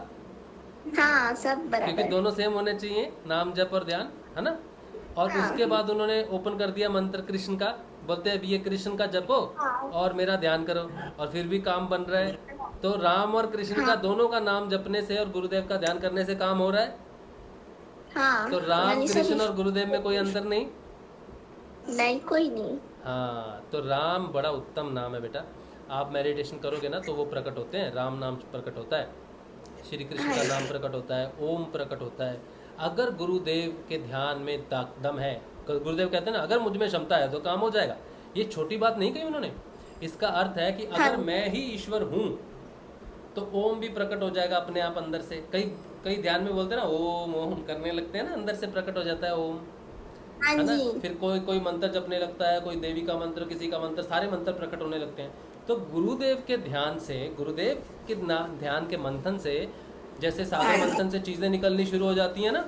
हाँ सब क्योंकि बराबर। दोनों सेम होने चाहिए, नाम जप और ध्यान, है ना। और हाँ। उसके बाद उन्होंने ओपन कर दिया मंत्र कृष्ण का, बोलते हैं ये कृष्ण का जपो और मेरा ध्यान करो, और फिर भी काम बन रहा है। तो राम और कृष्ण का दोनों का नाम जपने से और गुरुदेव का ध्यान करने से काम हो रहा है। हाँ तो राम यानी सब कृष्ण और गुरुदेव में कोई अंतर नहीं। नहीं, कोई नहीं। हाँ, तो राम बड़ा उत्तम नाम है बेटा। आप मेडिटेशन करोगे ना तो वो प्रकट होते हैं, राम नाम प्रकट होता है, श्री कृष्ण का नाम प्रकट होता है, ओम प्रकट होता है। अगर गुरुदेव के ध्यान में दम है, गुरुदेव कहते हैं ना, अगर मुझ में क्षमता है तो काम हो जाएगा। ये छोटी बात नहीं कही उन्होंने। इसका अर्थ है कि अगर मैं ही ईश्वर हूँ तो ओम भी प्रकट हो जाएगा अपने आप अंदर से। कई ध्यान में बोलते हैं ना, ओम ओम करने लगते हैं ना, अंदर से प्रकट हो जाता है ओम, हाँ है ना। जी। फिर कोई मंत्र जपने लगता है, कोई देवी का मंत्र, किसी का मंत्र, सारे मंत्र प्रकट होने लगते हैं। तो गुरुदेव के ध्यान से, गुरुदेव के ध्यान के मंथन से, जैसे सागर मंथन से चीजें निकलनी शुरू हो जाती है ना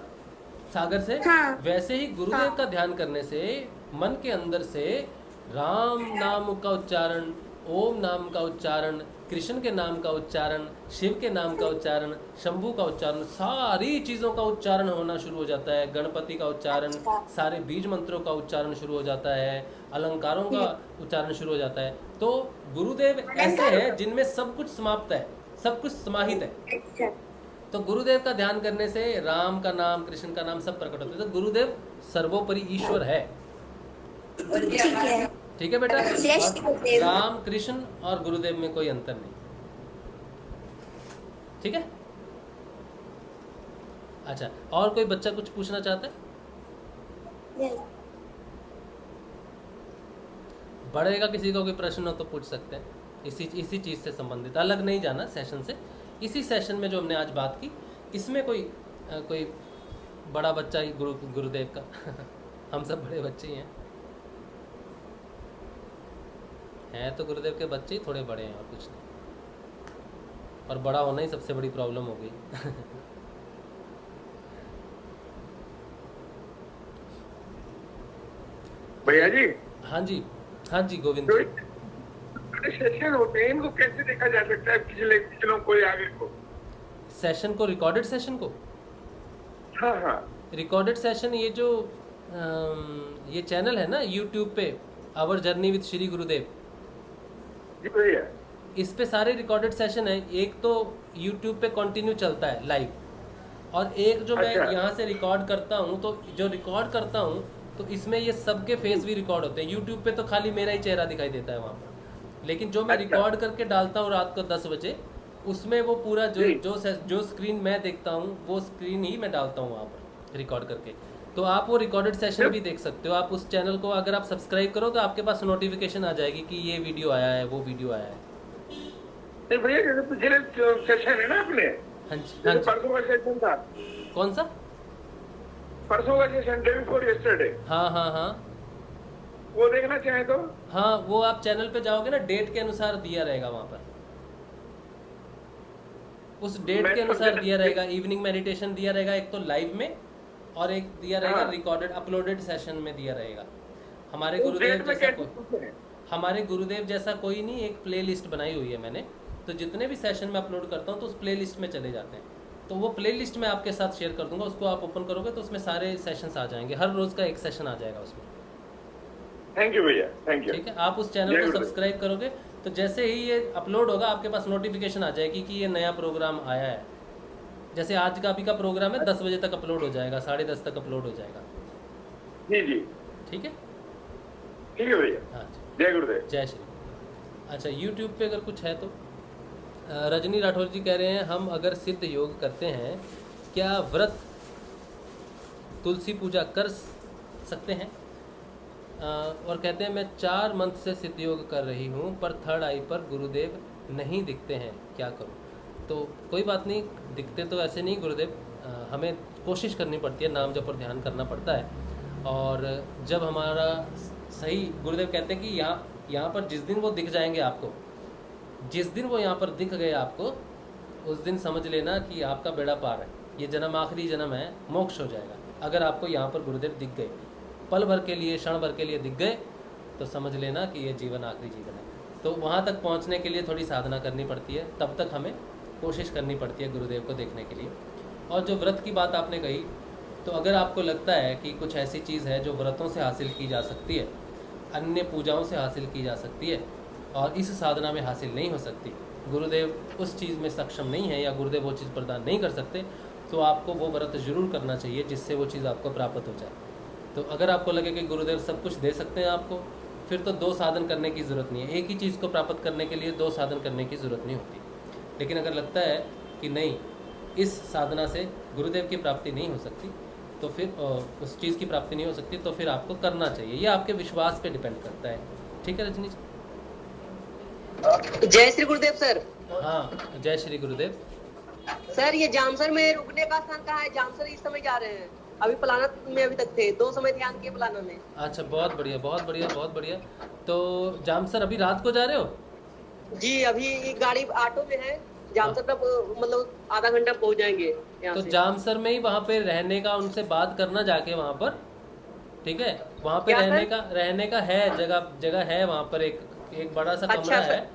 सागर से, हाँ। वैसे ही गुरुदेव का ध्यान करने से मन के अंदर से राम नाम का उच्चारण, ओम नाम का उच्चारण, कृष्ण के नाम का उच्चारण, शिव के नाम का उच्चारण, शंभू का उच्चारण, सारी चीज़ों का उच्चारण होना शुरू हो जाता है। गणपति का उच्चारण, सारे बीज मंत्रों का उच्चारण शुरू हो जाता है, अलंकारों का उच्चारण शुरू हो जाता है। तो गुरुदेव ऐसे हैं जिनमें सब कुछ समाप्त है, सब कुछ समाहित है। अच्छा तो गुरुदेव का ध्यान करने से राम का नाम, कृष्ण का नाम सब प्रकट होता है। तो गुरुदेव सर्वोपरि ईश्वर है। ठीक है। ठीक है बेटा। जय श्री और गुरुदेव। राम कृष्ण और गुरुदेव में कोई अंतर नहीं। ठीक है। अच्छा, और कोई बच्चा कुछ पूछना चाहता है? बढ़ेगा, किसी को कोई प्रश्न हो तो पूछ सकते हैं, इसी चीज़ से संबंधित, अलग नहीं जाना सेशन से। इसी सेशन में जो हमने आज बात की, इसमें कोई बड़ा बच्चा ही गुरुदेव का हम सब बड़े बच्चे ही हैं तो गुरुदेव के बच्चे ही थोड़े बड़े हैं और कुछ नहीं। और बड़ा होना ही सबसे बड़ी प्रॉब्लम हो गई भैया जी। हाँ जी गोविंद जो जी। सेशन होते हैं इनको कैसे देखा जा सकता है, पिछलों को या आगे को? सेशन को, रिकॉर्डेड सेशन को? हाँ रिकॉर्डेड सेशन, ये जो ये चैनल है ना यूट्यूब पे, our journey with Shri Gurudev, जी भैया, इस पे सारे रिकॉर्डेड सेशन है। एक तो यूट्यूब पे कंटिन्यू चलता है लाइव, और एक जो मैं यहाँ से रिकॉर्ड करता हूँ, तो जो रिकॉर्ड करता हूँ तो इसमें ये सबके फेस भी रिकॉर्ड होते हैं। यूट्यूब पे तो खाली मेरा ही चेहरा दिखाई देता है वहाँ पर, लेकिन जो मैं रिकॉर्ड करके डालता हूँ रात को 10 बजे, उसमें वो पूरा जो स्क्रीन मैं देखता हूँ वो स्क्रीन ही मैं डालता हूँ वहाँ पर रिकॉर्ड करके। तो आप वो रिकॉर्डेड सेशन भी देख सकते हो। आप उस चैनल को अगर आप सब्सक्राइब करो तो आपके पास नोटिफिकेशन आ जाएगी कि ये वीडियो आया है, वो वीडियो आया है। भैया जैसे पिछले सेशन है ना अपने, हाँ जी। परसों का सेशन था। कौन सा? परसों का सेशन, डे बिफोर यस्टरडे। हाँ, वो देखना चाहे तो? हाँ, वो आप चैनल पे जाओगे ना, डेट के अनुसार दिया रहेगा वहाँ पर, उस डेट के अनुसार दिया रहेगा। इवनिंग मेडिटेशन दिया रहेगा एक तो लाइव में, और एक दिया रहेगा रिकॉर्डेड अपलोडेड सेशन में दिया रहेगा। हमारे गुरुदेव जैसा कोई नहीं, एक प्ले लिस्ट बनाई हुई है मैंने, तो जितने भी सेशन में अपलोड करता हूँ तो उस प्ले लिस्ट में चले जाते हैं। तो वो प्ले लिस्ट मैं आपके साथ शेयर कर दूंगा, उसको आप ओपन करोगे तो उसमें सारे सेशंस आ जाएंगे, हर रोज़ का एक सेशन आ जाएगा उसमें। थैंक यू भैया, थैंक यू। ठीक है, आप उस चैनल को सब्सक्राइब करोगे तो जैसे ही ये अपलोड होगा आपके पास नोटिफिकेशन आ जाएगी कि ये नया प्रोग्राम आया है। जैसे आज का अभी का प्रोग्राम है 10 बजे तक अपलोड हो जाएगा, 10:30 तक अपलोड हो जाएगा। जी ठीक है भैया। हाँ जी, जय गुरुदेव। जय श्री। अच्छा, यूट्यूब पे अगर कुछ है तो रजनी राठौर जी कह रहे हैं, हम अगर सिद्ध योग करते हैं क्या व्रत तुलसी पूजा कर सकते हैं? और कहते हैं मैं 4 मंथ से सिद्ध योग कर रही हूँ, पर 3rd आई पर गुरुदेव नहीं दिखते हैं, क्या करूं? तो कोई बात नहीं, दिखते तो ऐसे नहीं गुरुदेव, हमें कोशिश करनी पड़ती है, नाम जप पर ध्यान करना पड़ता है। और जब हमारा सही, गुरुदेव कहते हैं कि यहाँ पर जिस दिन वो दिख जाएंगे आपको, जिस दिन वो यहाँ पर दिख गए आपको, उस दिन समझ लेना कि आपका बेड़ा पार है, ये जन्म आखिरी जन्म है, मोक्ष हो जाएगा। अगर आपको यहाँ पर गुरुदेव दिख गए, पल भर के लिए, क्षण भर के लिए दिख गए, तो समझ लेना कि ये जीवन आखिरी जीवन है। तो वहाँ तक पहुँचने के लिए थोड़ी साधना करनी पड़ती है, तब तक हमें कोशिश करनी पड़ती है गुरुदेव को देखने के लिए। और जो व्रत की बात आपने कही, तो अगर आपको लगता है कि कुछ ऐसी चीज़ है जो व्रतों से हासिल की जा सकती है, अन्य पूजाओं से हासिल की जा सकती है, और इस साधना में हासिल नहीं हो सकती, गुरुदेव उस चीज़ में सक्षम नहीं है, या गुरुदेव वो चीज़ प्रदान नहीं कर सकते, तो आपको वो व्रत जरूर करना चाहिए जिससे वो चीज़ आपको प्राप्त हो जाए। तो अगर आपको लगे कि गुरुदेव सब कुछ दे सकते हैं आपको, फिर तो दो साधन करने की ज़रूरत नहीं है। एक ही चीज़ को प्राप्त करने के लिए दो साधन करने की ज़रूरत नहीं होती। लेकिन अगर लगता है कि नहीं, इस साधना से गुरुदेव की प्राप्ति नहीं हो सकती, तो फिर उस चीज़ की प्राप्ति नहीं हो सकती, तो फिर आपको करना चाहिए। ये आपके विश्वास पे डिपेंड करता है। ठीक है रजनी जी? जय श्री गुरुदेव सर। हाँ, जय श्री गुरुदेव। सर ये जामसर में रुकने का स्थान कहाँ है? जामसर इस समय जा रहे हैं, अभी पलाना में अभी तक थे, 2 समय ध्यान किए पलाना में। अच्छा, बहुत बढ़िया, बहुत बढ़िया, बहुत बढ़िया। तो जामसर अभी रात को जा रहे हो? जी, अभी गाड़ी ऑटो में है, जामसर तक मतलब आधा घंटा पहुंच जाएंगे यहाँ तो से। जामसर में ही वहाँ पे रहने का उनसे बात करना जाके वहाँ पर, ठीक है? वहाँ पे रहने का है, जगह है वहाँ पर, एक बड़ा सा कमरा है,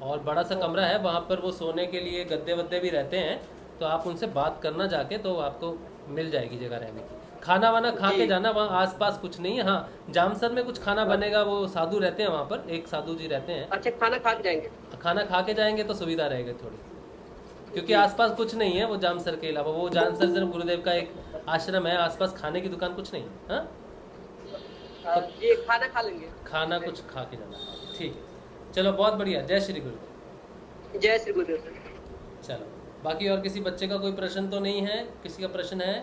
और बड़ा सा कमरा है वहाँ पर, वो सोने के लिए गद्दे वद्दे भी रहते हैं। तो आप उनसे बात करना जाके, तो आपको मिल जाएगी जगह रहने की। खाना वाना खा के जाना, वहाँ आसपास कुछ नहीं है। हाँ, जामसर में कुछ खाना बनेगा, वो साधु रहते हैं वहाँ पर, एक साधु जी रहते हैं। अच्छा, खाना खा के जाएंगे? खाना खा के जाएंगे तो सुविधा रहेगी थोड़ी, क्योंकि आसपास कुछ नहीं है वो जामसर के अलावा। वो जामसर सिर्फ गुरुदेव का एक आश्रम है, आसपास खाने की दुकान कुछ नहीं है। हाँ, ये खाना खा लेंगे, खाना कुछ खा के जाना। ठीक है, चलो बहुत बढ़िया। जय श्री गुरुदेव। जय श्री गुरुदेव सर। चलो, बाकी और किसी बच्चे का कोई प्रश्न तो नहीं है? किसी का प्रश्न है?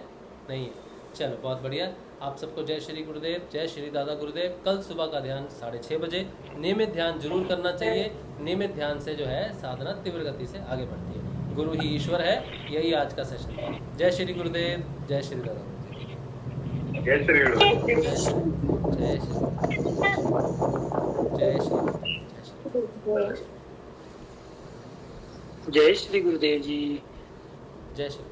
नहीं है? चलो बहुत बढ़िया। आप सबको जय श्री गुरुदेव, जय श्री दादा गुरुदेव। कल सुबह का ध्यान 6:30 बजे। नियमित ध्यान जरूर करना चाहिए। नियमित ध्यान से जो है साधना तीव्र गति से आगे बढ़ती है। गुरु ही ईश्वर है। यही आज का सेशन है। जय श्री गुरुदेव, जय श्री दादा, जय श्री गुरुदेव। जय श्री, जय श्री, जय श्री गुरुदेव जी। जय श्री।